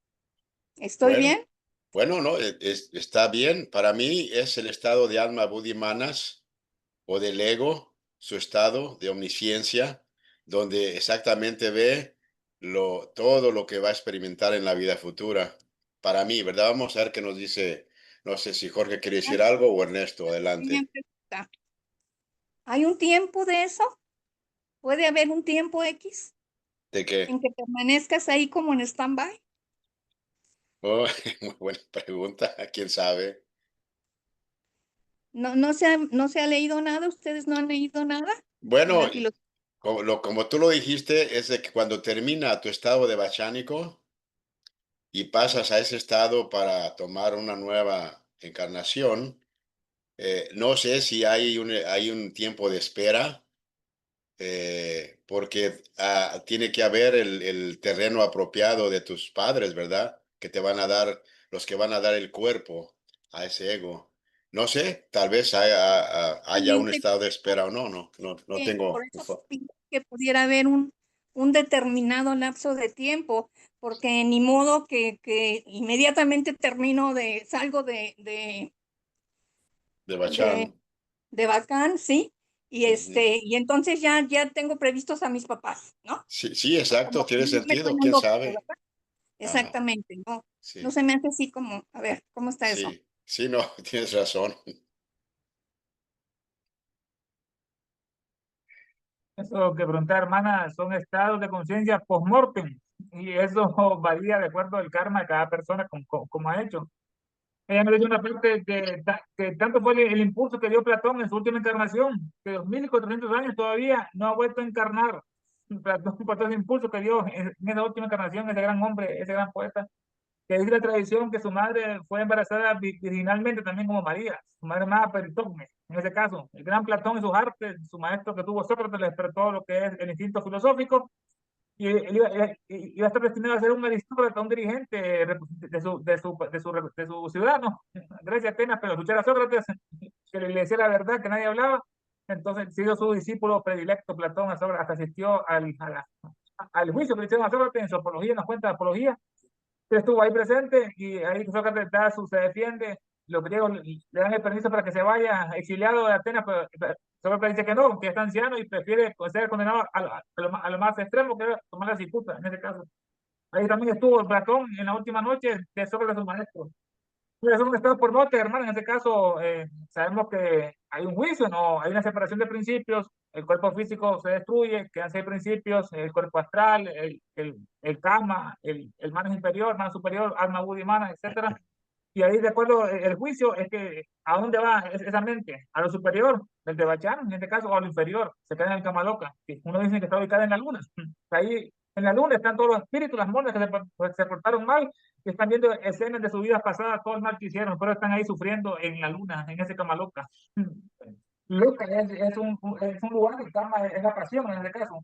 ¿Estoy bueno, bien? bueno, no, está bien. Para mí es el estado de alma budimanas o del ego, su estado de omnisciencia, donde exactamente ve todo lo que va a experimentar en la vida futura. Para mí, ¿verdad? Vamos a ver qué nos dice, no sé si Jorge quiere decir algo o Ernesto, Pequeña adelante. pregunta. ¿Hay un tiempo de eso? ¿Puede haber un tiempo X ¿De qué? en que permanezcas ahí como en stand-by? Oh, muy buena pregunta, quién sabe. No se ha leído nada, ustedes no han leído nada en Bueno, la filosofía. como tú lo dijiste, es de que cuando termina tu estado de bachánico y pasas a ese estado para tomar una nueva encarnación, no sé si hay un tiempo de espera, porque tiene que haber el terreno apropiado de tus padres, ¿verdad? Que te van a dar, los que van a dar el cuerpo a ese ego. No sé, tal vez haya un Realmente, estado de espera o no por tengo. eso pienso que pudiera haber un determinado lapso de tiempo, porque ni modo que inmediatamente salgo De de, Bachán. de Bacán, ¿sí? Y y entonces ya tengo previstos a mis papás, ¿no? Sí, sí, exacto, Como que tiene no me sentido, con un quién doctor, sabe. ¿verdad? Ajá, Exactamente, no sí, se me hace así como, a ver, ¿cómo está eso? sí, sí, no, tienes razón. Eso que pregunta hermana son estados de conciencia post-mortem y eso varía de acuerdo al karma de cada persona como ha hecho. Ella me dice una parte que tanto fue el impulso que dio Platón en su última encarnación, que 2400 años todavía no ha vuelto a encarnar. Platón, por todo ese impulso que dio en esa última encarnación, ese gran hombre, ese gran poeta, que dice la tradición que su madre fue embarazada virginalmente también como María, su madre más Pericogme, en ese caso. El gran Platón y sus artes, su maestro que tuvo Sócrates, le despertó lo que es el instinto filosófico y él iba a estar destinado a ser un aristócrata, un dirigente de su ciudad, ¿no? Grecia, Atenas, pero escuchar a Sócrates, que le decía la verdad, que nadie hablaba. Entonces, sido su discípulo predilecto, Platón, a Sócrates, hasta asistió al juicio que le hicieron a Sócrates en su apología, en la cuenta de apología. Él estuvo ahí presente y ahí Sócrates se defiende. Los griegos le dan el permiso para que se vaya exiliado de Atenas, pero Sócrates dice que no, que está anciano y prefiere ser condenado a lo más extremo, que era tomar la cicuta, en ese caso. Ahí también estuvo Platón en la última noche de Sócrates, su maestro. Es un estado por muerte, hermano. En este caso, sabemos que hay un juicio, ¿no? Hay una separación de principios. El cuerpo físico se destruye, quedan seis principios: el cuerpo astral, el kama, el mano inferior, mano superior, alma, buddha y mana, etcétera. Y ahí, de acuerdo, el juicio es que a dónde va esa mente, a lo superior, del de Bachán, en este caso, o a lo inferior, se queda en el Kamaloka, que uno dice que está ubicada en la luna. Ahí, en la luna están todos los espíritus, las monas que se portaron mal, que están viendo escenas de sus vidas pasadas, todo el mal que hicieron, pero están ahí sufriendo en la luna, en ese Kamaloka. Loca es un lugar que calma, es la pasión en este caso.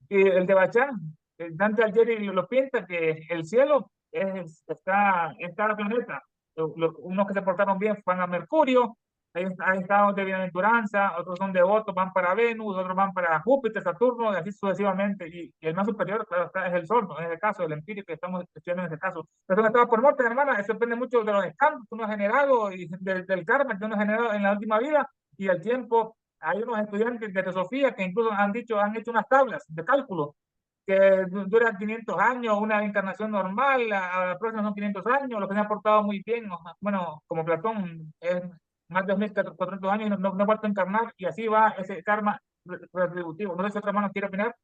Y el de Bachán, Dante Alighieri lo pinta que el cielo está el planeta. Unos que se portaron bien van a Mercurio, hay estados de bienaventuranza, otros son devotos, van para Venus, otros van para Júpiter, Saturno, y así sucesivamente. Y el más superior, claro, es el Sol, ¿no? En este caso, el empírico que estamos estudiando en este caso. Pero son estados por muerte, hermana, eso depende mucho de los escándalos que uno ha generado y del karma que uno ha generado en la última vida y el tiempo. Hay unos estudiantes de filosofía que incluso han hecho unas tablas de cálculo que dura 500 años, una encarnación normal, a la próxima son 500 años, los que se han portado muy bien, bueno, como Platón, es más de 2400 años y no ha vuelto a encarnar, y así va ese karma retributivo. No sé si otra mano quiere opinar.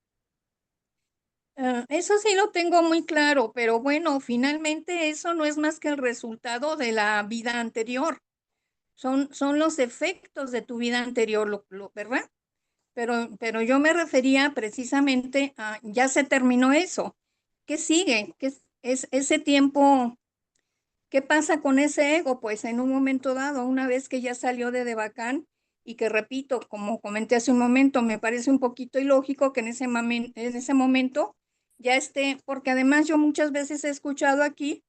Eso sí lo tengo muy claro, pero bueno, finalmente eso no es más que el resultado de la vida anterior. Son los efectos de tu vida anterior, ¿verdad? Pero yo me refería precisamente a, ya se terminó eso. ¿Qué sigue? ¿Qué es ese tiempo? ¿Qué pasa con ese ego? Pues en un momento dado, una vez que ya salió de Devacán, y que repito, como comenté hace un momento, me parece un poquito ilógico que en ese momento ya esté, porque además yo muchas veces he escuchado aquí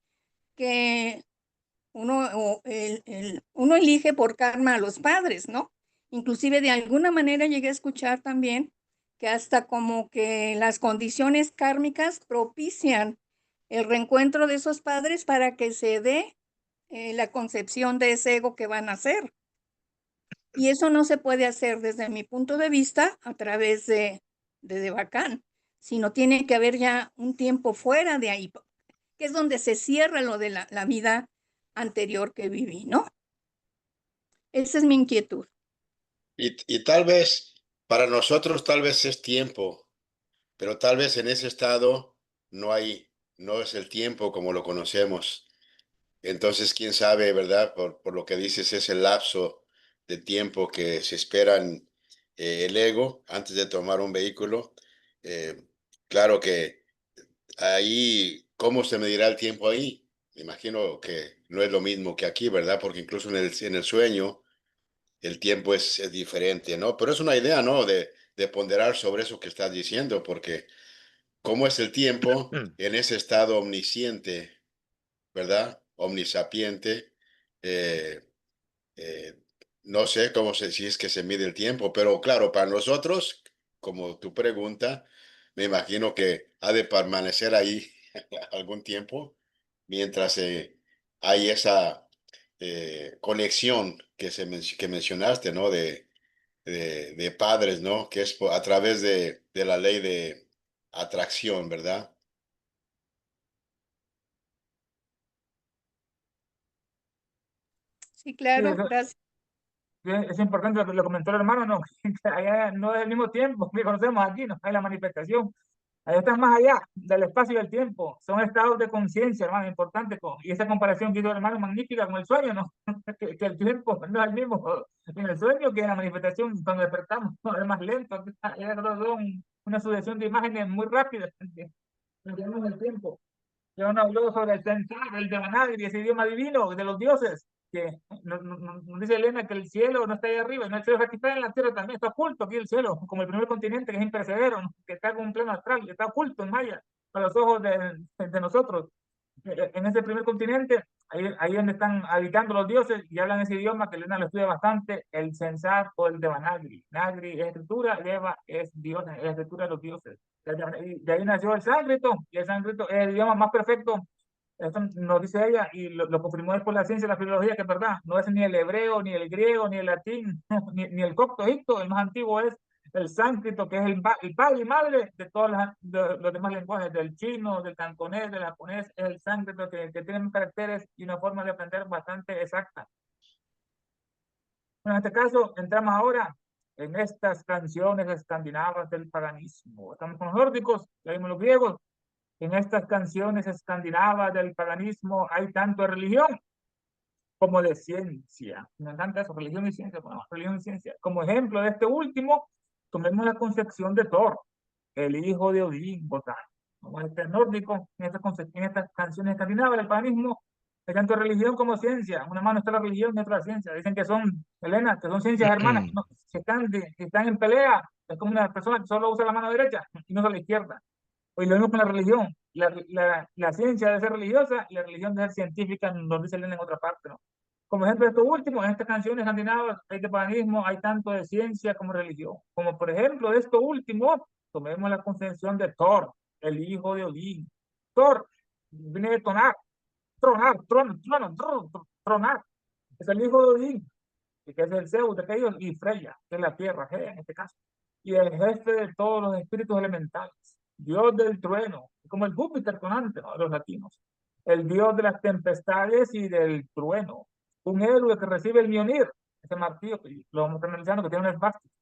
que uno elige por karma a los padres, ¿no? Inclusive de alguna manera llegué a escuchar también que hasta como que las condiciones kármicas propician el reencuentro de esos padres para que se dé la concepción de ese ego que van a hacer. Y eso no se puede hacer desde mi punto de vista a través de Devacán, sino tiene que haber ya un tiempo fuera de ahí, que es donde se cierra lo de la vida anterior que viví, ¿no? Esa es mi inquietud. Y tal vez para nosotros tal vez es tiempo, pero tal vez en ese estado no es el tiempo como lo conocemos. Entonces, quién sabe, ¿verdad? Por lo que dices, es el lapso de tiempo que se esperan el ego antes de tomar un vehículo. Eh, claro que ahí, ¿cómo se medirá el tiempo ahí? Me imagino que no es lo mismo que aquí, ¿verdad? Porque incluso en el sueño el tiempo es diferente, ¿no? Pero es una idea, ¿no? De ponderar sobre eso que estás diciendo, porque ¿cómo es el tiempo en ese estado omnisciente, ¿verdad? Omnisapiente. eh, eh, no sé si es que se mide el tiempo, pero claro, para nosotros, como tu pregunta, me imagino que ha de permanecer ahí algún tiempo mientras hay esa conexión que mencionaste, ¿no? de padres, ¿no? Que es a través de la ley de atracción, ¿verdad? Sí, Sí, claro, eso, gracias. es importante lo que lo comentó el hermano, ¿no? Que allá no es el mismo tiempo que conocemos aquí, ¿no? Hay la manifestación. Allá están más allá del espacio y del tiempo. Son estados de conciencia, hermano, importante. Y esa comparación que hizo el hermano, magnífica con el sueño, ¿no? Que el tiempo no es el mismo en el sueño que en la manifestación cuando despertamos, ¿no? Es más lento. Allá son una sucesión de imágenes muy rápidas. Entendemos el tiempo. John habló sobre el Tensar, el Devanagari, ese idioma divino de los dioses, que nos dice Elena que el cielo no está ahí arriba, no, el cielo aquí está en la tierra también, está oculto aquí el cielo, como el primer continente que es imperecedero, ¿no? Que está con un plano astral, que está oculto en Maya, a los ojos de nosotros. En ese primer continente, ahí donde están habitando los dioses y hablan ese idioma que Elena lo estudia bastante, el Censar o el Devanagari. Nagri es escritura, Deva es Dios, es la escritura de los dioses. De ahí nació el sánscrito, y el sánscrito es el idioma más perfecto. Esto nos dice ella, y lo confirmó después la ciencia y la filología, que es verdad. No es ni el hebreo, ni el griego, ni el latín, ni el copto egipto. El más antiguo es el sánscrito, que es el padre y madre de todos los demás lenguajes, del chino, del cantonés, del japonés. Es el sánscrito que tiene caracteres y una forma de aprender bastante exacta. Bueno, en este caso, entramos ahora en estas canciones escandinavas del paganismo. Estamos con los nórdicos, ya vimos los griegos. En estas canciones escandinavas del paganismo hay tanto de religión como de ciencia. Me encanta eso, religión y ciencia. Bueno, religión y ciencia. Como ejemplo de este último, tomemos la concepción de Thor, el hijo de Odín, Wotan. Como este nórdico, en estas canciones escandinavas del paganismo, hay tanto religión como ciencia. Una mano está la religión y otra la ciencia. Dicen que son, Elena, que son ciencias hermanas, que, no, que están en pelea. Es como una persona que solo usa la mano derecha y no usa la izquierda. Y lo mismo con la religión. La ciencia debe ser religiosa y la religión debe ser científica, nos dice Elena en otra parte, ¿no? Como ejemplo de esto último, en estas canciones escandinavas hay de paganismo, hay tanto de ciencia como religión. Como por ejemplo de esto último, tomemos la concepción de Thor, el hijo de Odín. Thor viene de tronar. Es el hijo de Odín, que es el Zeus de aquellos, y Freya, que es la tierra, en este caso. Y el jefe de todos los espíritus elementales, dios del trueno, como el Júpiter tonante, ¿no? De los latinos, el dios de las tempestades y del trueno, un héroe que recibe el Mjolnir, ese martillo, lo vamos a estar analizando, que tiene un esvástica,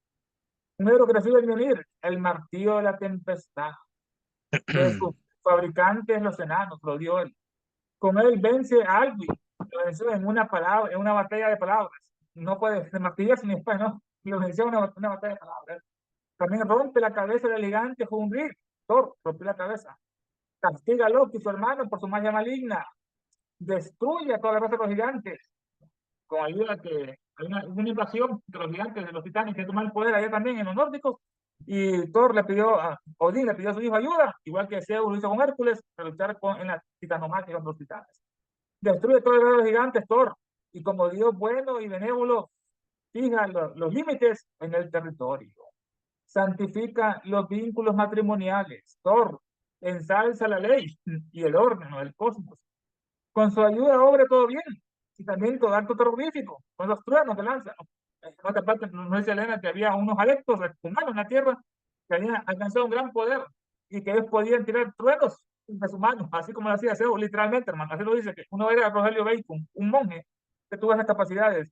un héroe que recibe el Mjolnir, el martillo de la tempestad, que su fabricante es los enanos, lo dio él. Con él vence a Alvin, lo venció en una palabra, en una batalla de palabras. No puede martillarse ni después, ¿no? Lo venció en una batalla de palabras. También rompe la cabeza del gigante Hunrir. Thor rompe la cabeza. Castiga a Loki, su hermano, por su magia maligna. Destruye a toda la raza de los gigantes. Con ayuda que hay una invasión de los gigantes, de los titanes, que toman el poder allá también en los nórdicos. Y Thor le pidió a Odín, le pidió a su hijo ayuda, igual que Zeus lo hizo con Hércules, para luchar en la titanomaquia con los titanes. Destruye todos los gigantes, Thor. Y como Dios bueno y benévolo, fija los límites en el territorio. Santifica los vínculos matrimoniales. Thor ensalza la ley y el orden, ¿no? El cosmos. Con su ayuda obra todo bien. Y también todo acto terrorífico, con los truenos que lanza. En otra parte, no dice Elena que había unos adeptos humanos en la tierra que habían alcanzado un gran poder y que ellos podían tirar truenos de sus manos, así como lo hacía Zeus, literalmente, hermano. Así lo dice, que uno era Rogelio Bacon, un monje que tuvo esas capacidades.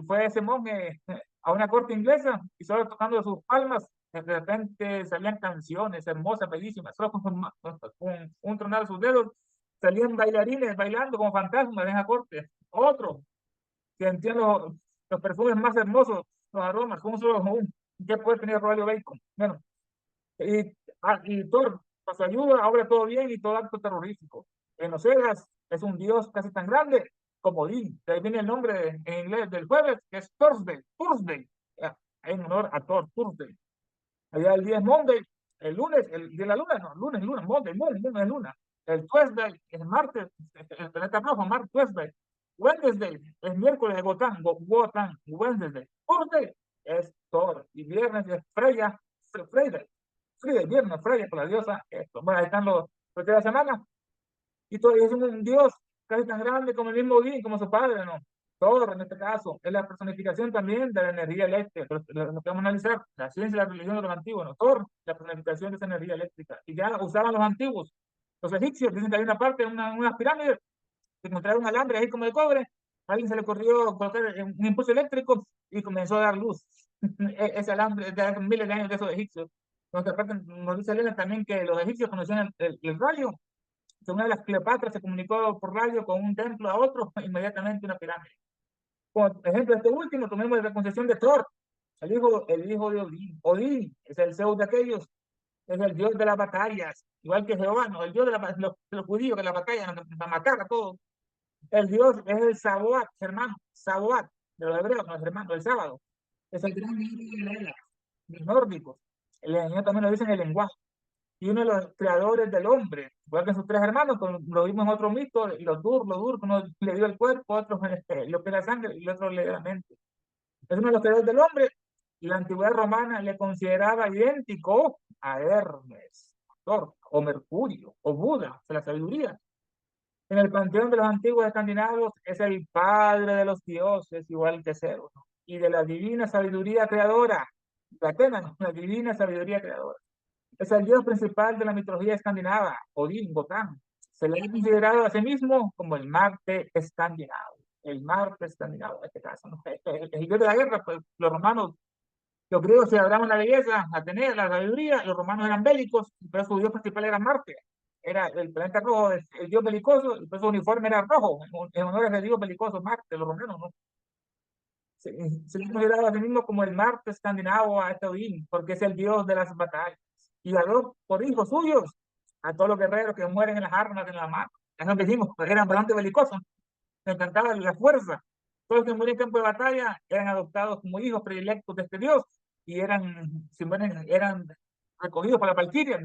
Fue ese monje a una corte inglesa y solo tocando sus palmas, de repente salían canciones hermosas, bellísimas, solo con un tronar de sus dedos, salían bailarines bailando como fantasmas en esa corte. Otro, sentían los perfumes más hermosos, los aromas, como solo ¿qué puede tener Rogelio Bacon? Bueno, y Thor, con su ayuda, obra todo bien y todo acto terrorífico. En los Eddas es un dios casi tan grande como Odín. De ahí viene el nombre en inglés del jueves, que es Thursday, en honor a Thor, Thursday. Allá el día es Monday, el lunes, el día de la luna, no, lunes, Monday, moon es luna. El Tuesday es martes, el planeta rojo, Marte, Tuesday. Wednesday es miércoles, Wotan, Wednesday. Thursday es Thor, y viernes es Freya, Friday, viernes, Freya, por la diosa, esto. Bueno, ahí están los de la semana, y todo es un dios casi tan grande como el mismo Odín, como su padre, ¿no? Thor, en este caso, es la personificación también de la energía eléctrica, lo que vamos a analizar, la ciencia y la religión de los antiguos, ¿no? Thor, la personificación de esa energía eléctrica. Y ya usaban los antiguos. Los egipcios dicen que hay una parte, unas pirámides, que encontraron un alambre ahí como de cobre, a alguien se le ocurrió colocar un impulso eléctrico y comenzó a dar luz. Ese alambre de hace miles de años de esos egipcios. Por otra parte, nos dice Elena también que los egipcios conocían el radio, que una de las Cleopatras se comunicó por radio con un templo a otro, inmediatamente una pirámide. Por ejemplo, este último, tomemos la concepción de Thor, el hijo de Odín. Odín es el Zeus de aquellos, es el dios de las batallas, igual que Jehová, ¿no? El dios de los judíos, que la batalla, ¿no? Para matar a todos. El dios es el Saboat, hermano, Saboat, de los hebreos, no es hermano, el sábado. Es el gran dios de la era, los nórdicos. El español también lo dicen el lenguaje. Y uno de los creadores del hombre, igual que sus tres hermanos, lo vimos en otro mito, los dur, que uno le dio el cuerpo, otro lo que es la sangre y el otro le dio la mente. Es uno de los creadores del hombre, y la antigüedad romana le consideraba idéntico a Hermes, Thor, o Mercurio, o Buda, de la sabiduría. En el panteón de los antiguos escandinavos es el padre de los dioses, igual que Zeus, ¿no? Y de la divina sabiduría creadora, la Atena, ¿no? La divina sabiduría creadora. Es el dios principal de la mitología escandinava, Odín, Wotan. Se le ha considerado a sí mismo como el Marte escandinavo. El Marte escandinavo, en este caso, ¿no? El dios de la guerra, pues los romanos, los griegos se adoraban la belleza, Atenea, la sabiduría, los romanos eran bélicos, pero su dios principal era Marte. Era el planeta rojo, el dios belicoso, y por su uniforme era rojo, en honor a ese dios belicoso, Marte, los romanos, ¿no? Se le consideraba a sí mismo como el Marte escandinavo a este Odín, porque es el dios de las batallas. Y dado por hijos suyos a todos los guerreros que mueren en las armas, en la mano. Es lo que dijimos, porque eran bastante belicosos, les encantaba la fuerza. Todos los que mueren en campo de batalla eran adoptados como hijos predilectos de este dios y si mueren, eran recogidos por la Valquiria,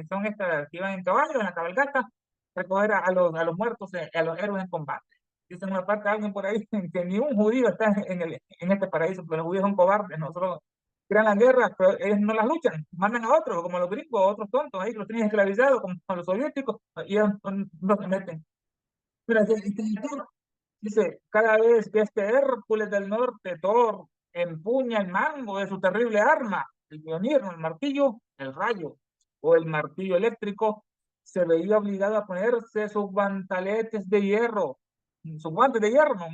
son estas que iban en caballo, en la cabalgata, recoger a los muertos, a los héroes en combate. Dice en una parte alguien por ahí que ni un judío está en este paraíso, porque los judíos son cobardes. Nosotros crean las guerras, pero ellos no las luchan, mandan a otros, como los gringos, a otros tontos ahí que los tienen esclavizados, como a los soviéticos, y ellos no se meten. Mira, dice, cada vez que este Hércules del norte, Thor, empuña el mango de su terrible arma, el Mjolnir, el martillo, el rayo, o el martillo eléctrico, se veía obligado a ponerse sus guantaletes de hierro, sus guantes de hierro, ¿no?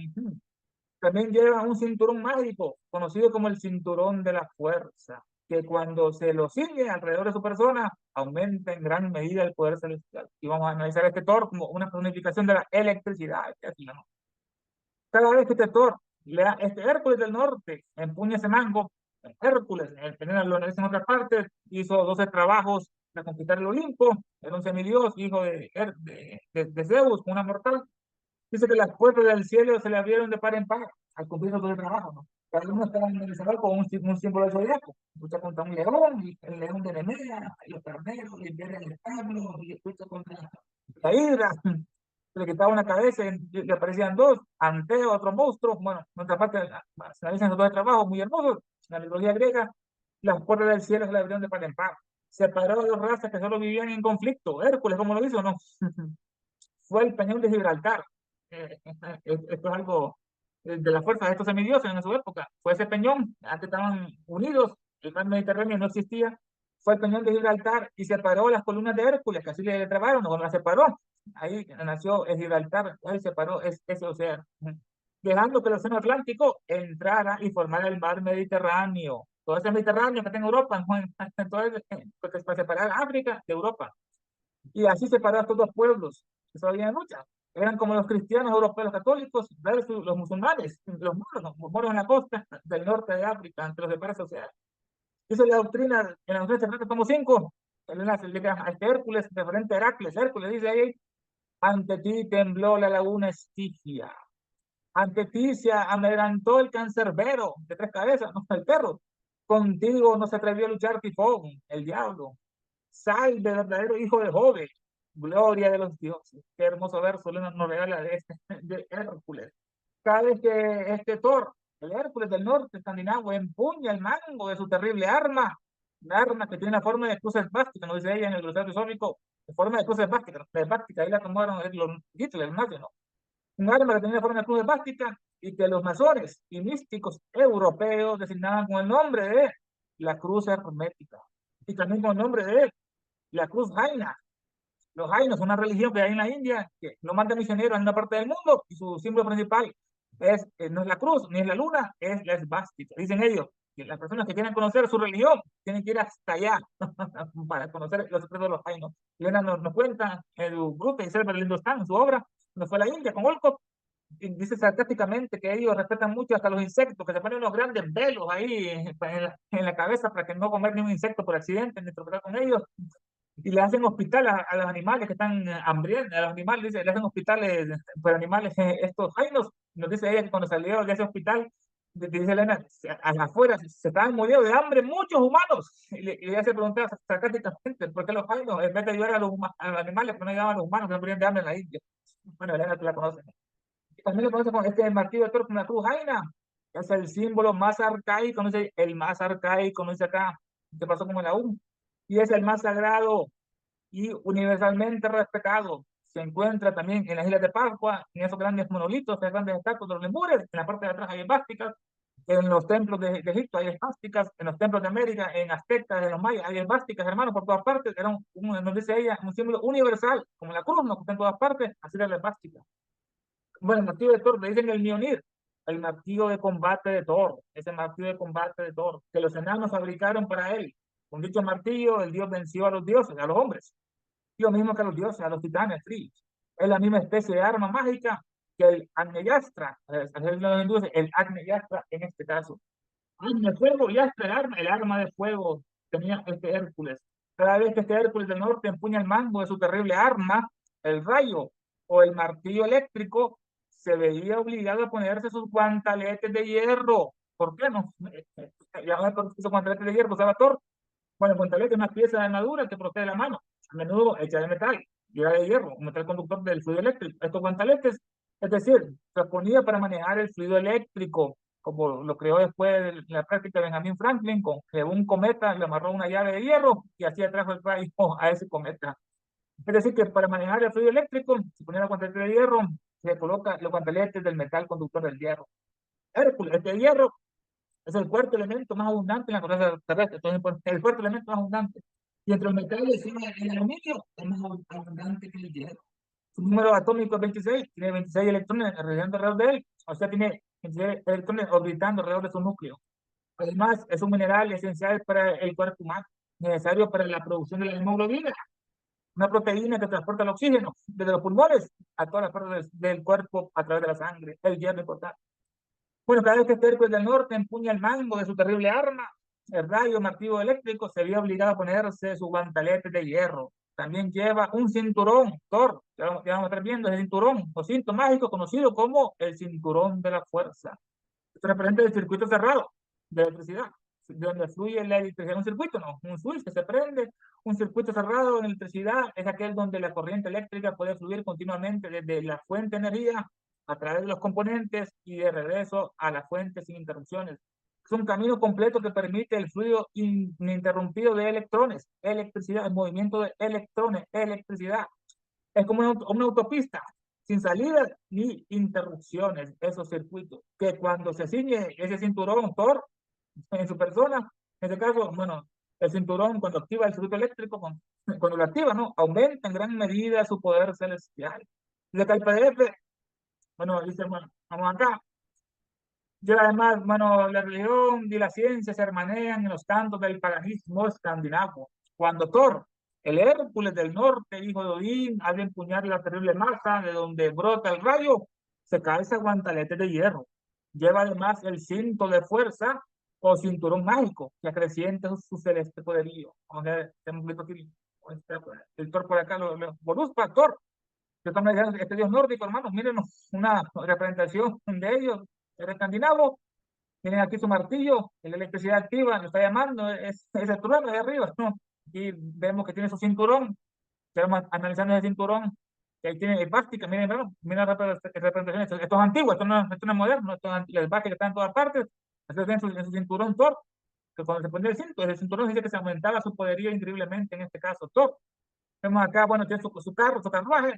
También lleva un cinturón mágico, conocido como el cinturón de la fuerza, que cuando se lo ciñe alrededor de su persona, aumenta en gran medida el poder celestial. Y vamos a analizar este Thor como una personificación de la electricidad, que así, ¿no? Cada vez que este Thor, este Hércules del norte, empuña ese mango, Hércules, lo analiza en otras partes, hizo 12 trabajos para conquistar el Olimpo, era un semidios, hijo de Zeus, una mortal. Dice que las puertas del cielo se le abrieron de par en par al cumplir todo el trabajo, ¿no? Cada uno estaba organizado con un símbolo del zodiaco. Lucha contra un león, y el león de Nemea, y los carneros, y el establo, y lucha contra la hidra. Se le quitaba una cabeza y le aparecían dos, Anteo, otro monstruo. Bueno, en otra parte se analizan los dos trabajos muy hermosos. En la mitología griega, las puertas del cielo se le abrieron de par en par. Separó a dos razas que solo vivían en conflicto. Hércules, ¿cómo lo hizo? No. Fue el peñón de Gibraltar. Esto es algo de la fuerza de estos semidioses en su época. Fue ese peñón, antes estaban unidos, el mar Mediterráneo no existía. Fue el peñón de Gibraltar y separó las columnas de Hércules, que así le trabaron, cuando las separó. Ahí nació el Gibraltar, ahí separó ese océano, dejando que el océano Atlántico entrara y formara el mar Mediterráneo. Todo ese Mediterráneo que está en Europa, ¿no? Entonces, porque es para separar África de Europa. Y así separó a estos dos pueblos que se habían en lucha. Eran como los cristianos europeos católicos versus los musulmanes, los moros en la costa del norte de África, entre los separa ese océano. Dice la doctrina, en la doctrina secreta tomo 5, el enlace le a este Hércules, referente a Heracles. Hércules dice ahí, ante ti tembló la laguna Estigia, ante ti se amedrantó el cancerbero de 3 cabezas, no, el perro. Contigo no se atrevió a luchar Tifón, el diablo. Sal de verdadero hijo de Jove, gloria de los dioses. Qué hermoso verso nos regala de Hércules. Cada vez que este Thor, el Hércules del norte escandinavo, empuña el mango de su terrible arma, un arma que tiene la forma de cruz esvástica, nos dice ella en el glosario isómico, de forma de cruz esvástica, ahí la tomaron los Hitler, ¿no? Un arma que tenía forma de cruz esvástica, y que los masones y místicos europeos designaban con el nombre de la cruz hermética y también con el nombre de la cruz jaina. Los jainos son una religión que hay en la India que no manda misioneros en una parte del mundo y su símbolo principal no es la cruz ni es la luna, es la esvástica. Dicen ellos que las personas que quieren conocer su religión tienen que ir hasta allá para conocer los secretos de los jainos. Elena nos cuenta en el grupo de Selber Lindostan, en su obra, no fue a la India con Olcott, y dice sarcásticamente que ellos respetan mucho hasta los insectos, que se ponen unos grandes velos ahí en la cabeza para que no comer ni un insecto por accidente ni tropezar con ellos, y le hacen hospital a los animales que están hambrientos, a los animales, dice, le hacen hospitales por animales estos jainos. Nos dice ella que cuando salió de ese hospital, dice Elena, a las afuera se estaban muriendo de hambre muchos humanos. Y ella se preguntaba sarcásticamente, ¿por qué los jainos, en vez de ayudar a los animales, no ayudaban a los humanos que se morían de hambre en la India? Bueno, Elena, tú la conoces. Y también lo conoces con este martillo de Thor con la cruz jaina, que es el símbolo más arcaico, no sé, el más arcaico, no dice acá, que pasó como la U, y es el más sagrado y universalmente respetado. Se encuentra también en las Islas de Pascua, en esos grandes monolitos, esos grandes estatuas de los lemures. En la parte de atrás hay esvásticas, en los templos de Egipto hay esvásticas, en los templos de América, en aztecas, en los mayas hay esvásticas, hermanos, por todas partes. Era nos dice ella, un símbolo universal, como la cruz, ¿no? Que está en todas partes, así era la esvástica. Bueno, el martillo de Thor, le dicen el Mjolnir, el martillo de combate de Thor, ese martillo de combate de Thor, que los enanos fabricaron para él. Con dicho martillo, el dios venció a los dioses, a los hombres. Lo mismo que a los dioses, a los titanes, sí. Es la misma especie de arma mágica que el Agneyastra, el Agneyastra en este caso. Arma de fuego, Yastra, el arma de fuego tenía este Hércules. Cada vez que este Hércules del norte empuña el mango de su terrible arma, el rayo o el martillo eléctrico, se veía obligado a ponerse sus guantaletes de hierro. ¿Por qué no? Ya no por esos guantaletes de hierro, usaba Thor. Bueno, el guantelete es una pieza de armadura que protege la mano, a menudo hecha de metal y era de hierro, un metal conductor del fluido eléctrico. Estos guantaletes, es decir, se ponía para manejar el fluido eléctrico, como lo creó después la práctica de Benjamin Franklin, con que un cometa le amarró una llave de hierro y así atrajo el rayo a ese cometa. Es decir, que para manejar el fluido eléctrico, se ponía el guantelete de hierro, se coloca los guantaletes del metal conductor del hierro. Hércules, este hierro es el cuarto elemento más abundante en la corteza terrestre. Entonces, el cuarto elemento más abundante. Y entre los metales, el aluminio es más abundante que el hierro. Su número atómico es 26, tiene 26 electrones rodeando alrededor de él, o sea, tiene 26 electrones orbitando alrededor de su núcleo. Además, es un mineral esencial para el cuerpo humano, necesario para la producción de la hemoglobina, una proteína que transporta el oxígeno desde los pulmones a todas las partes del cuerpo a través de la sangre. El hierro es importante. Bueno, cada vez que este Hércules del Norte empuña el mango de su terrible arma, el rayo martillo eléctrico, se vio obligado a ponerse su guantelete de hierro. También lleva un cinturón, Thor, ya vamos a estar viendo ese cinturón, o cinto mágico conocido como el cinturón de la fuerza. Esto representa el circuito cerrado de electricidad, de donde fluye la electricidad. Un circuito, no, un switch que se prende, un circuito cerrado en electricidad es aquel donde la corriente eléctrica puede fluir continuamente desde la fuente de energía a través de los componentes y de regreso a la fuente sin interrupciones. Es un camino completo que permite el fluido ininterrumpido de electrones, electricidad, el movimiento de electrones, electricidad. Es como una autopista, sin salidas ni interrupciones, esos circuitos, que cuando se ciñe ese cinturón Thor en su persona, en este caso, bueno, el cinturón cuando activa el circuito eléctrico, cuando lo activa, ¿no? Aumenta en gran medida su poder celestial. Y acá el PDF, bueno, dice, bueno, vamos acá. Y además, bueno, la religión y la ciencia se hermanean en los cantos del paganismo escandinavo. Cuando Thor, el Hércules del norte, hijo de Odín, ha de empuñar la terrible masa de donde brota el rayo, se calza guantelete de hierro. Lleva además el cinto de fuerza o cinturón mágico que acrecienta su celeste poderío. Vamos a ver, hemos visto aquí el Thor por acá, Boruspa, Thor. Este dios nórdico, hermanos, mírenos una representación de ellos, el escandinavo. Tienen aquí su martillo, la electricidad activa, lo está llamando, es el trueno de arriba, ¿no? Y vemos que tiene su cinturón, estamos analizando ese cinturón, que ahí tiene esvástica, miren, ¿no? Miren las representaciones, esto es antiguo, esto no es moderno, esto es la esvástica está en todas partes, entonces en su cinturón Thor, que cuando se ponía el cinturón dice que se aumentaba su poderío increíblemente, en este caso Thor. Vemos acá, bueno, tiene su carro, su carruaje,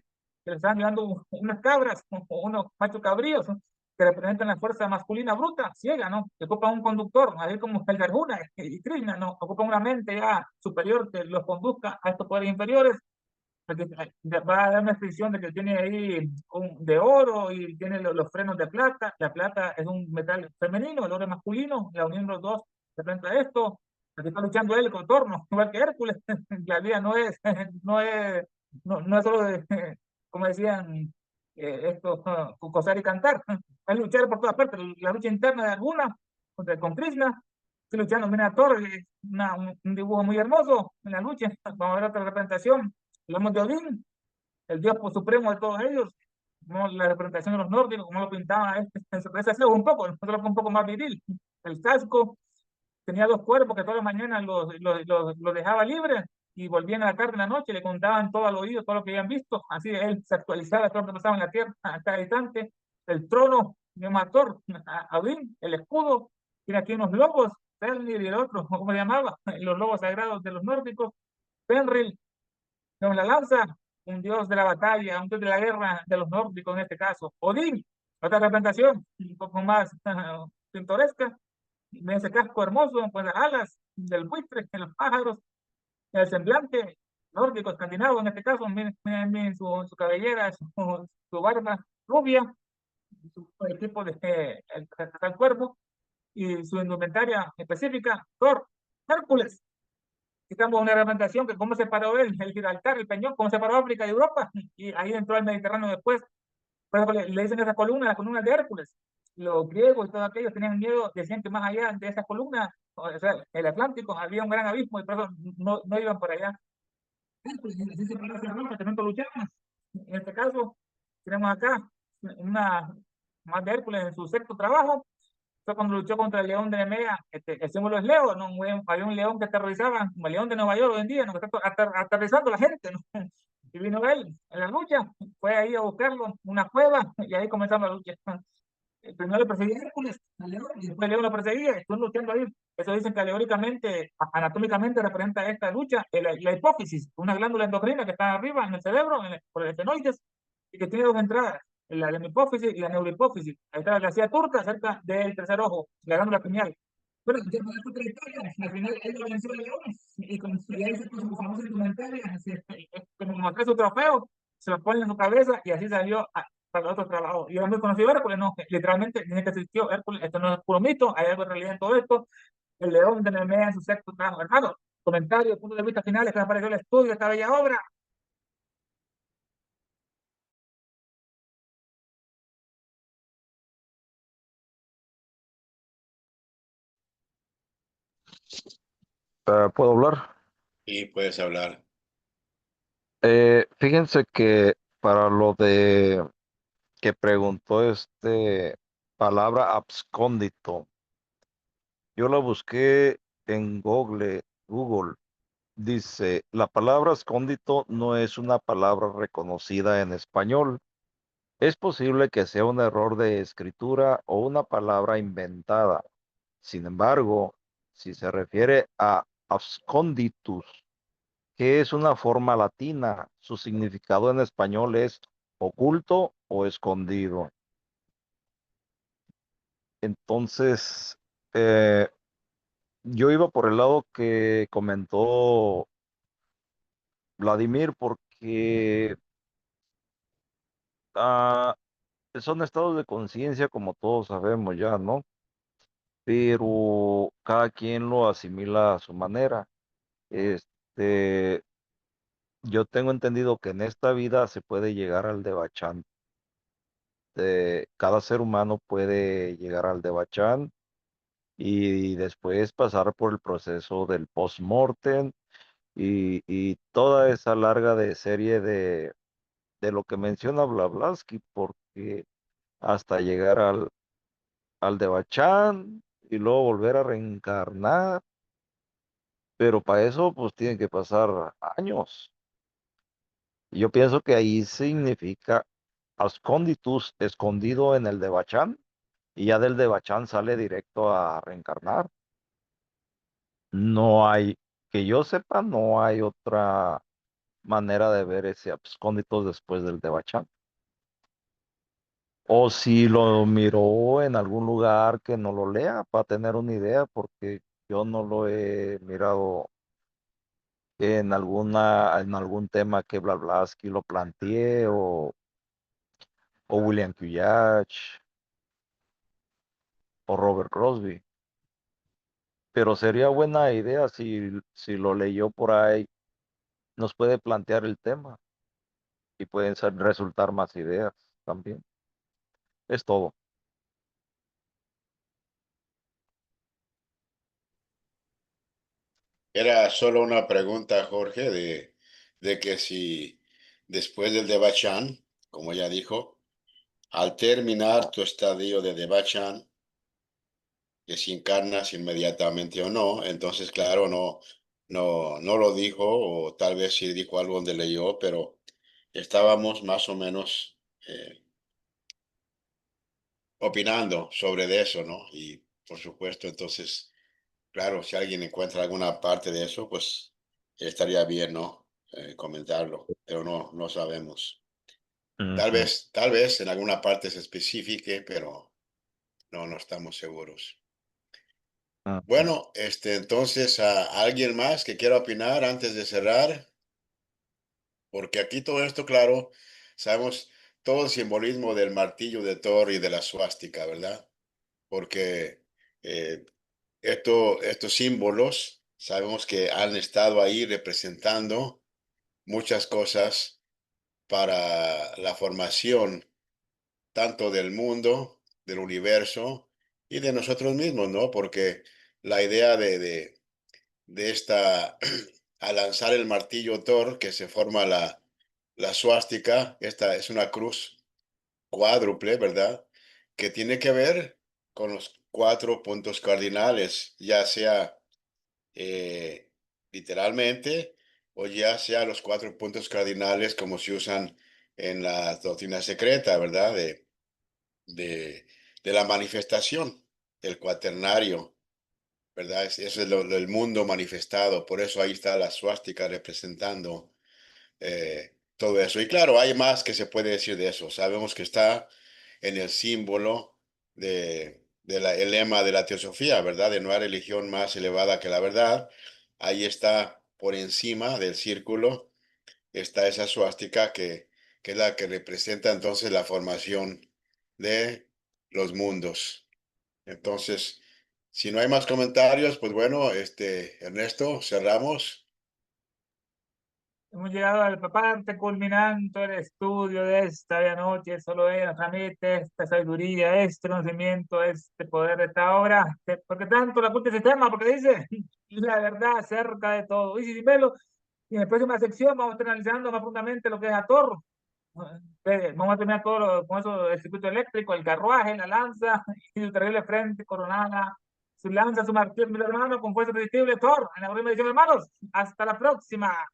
que le están llevando unas cabras, o unos machos cabríos, ¿no? que representan la fuerza masculina bruta, ciega, ¿no? Que ocupan un conductor, así como el de Arjuna y Krishna, ¿no? Ocupan una mente ya superior que los conduzca a estos poderes inferiores, porque va a dar una descripción de que tiene ahí de oro y tiene los frenos de plata. La plata es un metal femenino, el oro es masculino, la unión de los dos representa esto. Aquí está luchando él con Torno, igual que Hércules. La vida no es, no es solo de, como decían esto, cosar y cantar. Es luchar por todas partes. La lucha interna de alguna con Krishna. Estoy luchando, mira, Thor, un dibujo muy hermoso en la lucha. Vamos a ver otra representación. Hablamos de Odín, el dios supremo de todos ellos. Como la representación de los nórdicos, como lo pintaban ese es un poco, nosotros un poco más viril. El casco tenía dos cuerpos que todas las mañanas los dejaba libres y volvían a la tarde en la noche y le contaban todo al oído, todo lo que habían visto. Así él se actualizaba todo lo que pasaba en la tierra a cada instante. El trono de Mator, Odín, el escudo, tiene aquí unos lobos, Fenrir y el otro, ¿cómo se llamaba? Los lobos sagrados de los nórdicos. Fenrir, con la lanza, un dios de la batalla, un dios de la guerra de los nórdicos en este caso. Odín, otra representación, un poco más pintoresca, de ese casco hermoso, con las alas del buitre, en los pájaros, el semblante nórdico, escandinavo en este caso, miren, miren, miren su cabellera, su barba rubia, el tipo de el cuerpo y su indumentaria específica, Thor, Hércules. Estamos en una representación que cómo separó él, el Gibraltar, el Peñón, cómo separó África y Europa, y ahí entró al Mediterráneo después. Por eso le dicen esa columna, la columna de Hércules. Los griegos y todos aquellos tenían miedo, decían que más allá de esa columna, o sea, el Atlántico, había un gran abismo y por eso no iban por allá. Hércules, así se parece a Roma, que tanto luchamos. En este caso, tenemos acá una más de Hércules en su sexto trabajo, fue cuando luchó contra el león de Nemea. El símbolo es Leo, ¿no? Había un león que aterrorizaba, como el león de Nueva York hoy en día, ¿no? Que está aterrorizando a la gente, ¿no? Y vino él en la lucha, fue ahí a buscarlo, una cueva, y ahí comenzamos la lucha. Primero le perseguía Hércules, al león, y después el león lo perseguía, estuvieron luchando ahí. Eso dicen que aleóricamente, anatómicamente representa esta lucha, la hipófisis, una glándula endocrina que está arriba en el cerebro, por el estenoides, y que tiene dos entradas, la hipófisis y la neurohipófisis. Ahí está la glacia turca cerca del tercer ojo, la glándula pineal. Bueno, ya para otra historia, al final él lo venció a León y como ya hizo con su famosa indumentaria, como mostré su trofeo, se lo pone en su cabeza y así salió para otro trabajo. Y era muy conocido Hércules, no, literalmente tiene que existió Hércules, esto no es puro mito, hay algo de realidad en todo esto. El león de Nemea en su sexto trabajo. Hermano, comentarios, puntos de vista finales, que me pareció el estudio de esta bella obra. ¿Puedo hablar? Y puedes hablar. Fíjense que para lo de que preguntó palabra abscóndito, yo la busqué en Google. Dice, la palabra abscóndito no es una palabra reconocida en español. Es posible que sea un error de escritura o una palabra inventada. Sin embargo, si se refiere a absconditus, que es una forma latina. Su significado en español es oculto o escondido. Entonces, eh, yo iba por el lado que comentó Vladimir, porque ah, son estados de conciencia, como todos sabemos ya, ¿no? Pero cada quien lo asimila a su manera. Este, yo tengo entendido que en esta vida se puede llegar al Devachan. Cada ser humano puede llegar al Devachan y después pasar por el proceso del post-mortem y toda esa larga de serie de lo que menciona Blavatsky, porque hasta llegar al Devachan y luego volver a reencarnar, pero para eso pues tienen que pasar años. Y yo pienso que ahí significa asconditus, escondido en el Devachan, y ya del Devachan sale directo a reencarnar. No hay, que yo sepa, no hay otra manera de ver ese abscóndito después del Devachan. O si lo miró en algún lugar que no lo lea para tener una idea, porque yo no lo he mirado en algún tema que Blavatsky lo plantee o William Cuyach o Robert Crosby. Pero sería buena idea si lo leyó por ahí, nos puede plantear el tema y pueden resultar más ideas también. Es todo. Era solo una pregunta, Jorge, de que si después del Devachan, como ya dijo, al terminar tu estadio de Devachan, que si encarnas inmediatamente o no, entonces claro, no lo dijo, o tal vez sí dijo algo donde leyó, pero estábamos más o menos opinando sobre de eso, ¿no? Y por supuesto, entonces, claro, si alguien encuentra alguna parte de eso, pues estaría bien, ¿no? Comentarlo, pero no sabemos. Ujú, Tal vez en alguna parte se especifique, pero no estamos seguros. ujú. Bueno, entonces, ¿a alguien más que quiera opinar antes de cerrar? Porque aquí todo esto, claro, sabemos todo el simbolismo del martillo de Thor y de la suástica, ¿verdad? Porque eh, estos símbolos sabemos que han estado ahí representando muchas cosas para la formación tanto del mundo, del universo y de nosotros mismos, ¿no? Porque la idea de esta, al lanzar el martillo Thor, que se forma la suástica, esta es una cruz cuádruple, ¿verdad? Que tiene que ver con los 4 puntos cardinales, ya sea eh, literalmente o ya sea los 4 puntos cardinales como se usan en la doctrina secreta, ¿verdad? De, de la manifestación, el cuaternario, ¿verdad? Eso es el mundo manifestado, por eso ahí está la suástica representando todo eso. Y claro, hay más que se puede decir de eso. Sabemos que está en el símbolo el lema de la teosofía, ¿verdad? De no hay religión más elevada que la verdad. Ahí está por encima del círculo, está esa suástica que es la que representa entonces la formación de los mundos. Entonces, si no hay más comentarios, pues bueno, Ernesto, cerramos. Hemos llegado al parte culminante del estudio de esta de anoche. Solo Él nos transmite esta sabiduría, este conocimiento, este poder de esta obra. Porque tanto la punta sistema, porque dice la verdad acerca de todo. Y si Melo, y en la próxima sección vamos a estar analizando más profundamente lo que es Ator. Vamos a terminar todo con eso del circuito eléctrico, el carruaje, la lanza y su terrible frente coronada. Su lanza, su martillo, mi hermano, con fuerza irresistible, Thor. En la próxima edición, hermanos. Hasta la próxima.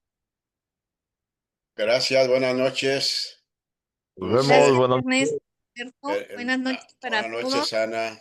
Gracias, buenas noches. Nos vemos, Dulce. Gracias, buenas Ernesto. Buenas noches para Buenas todos. noches, Ana.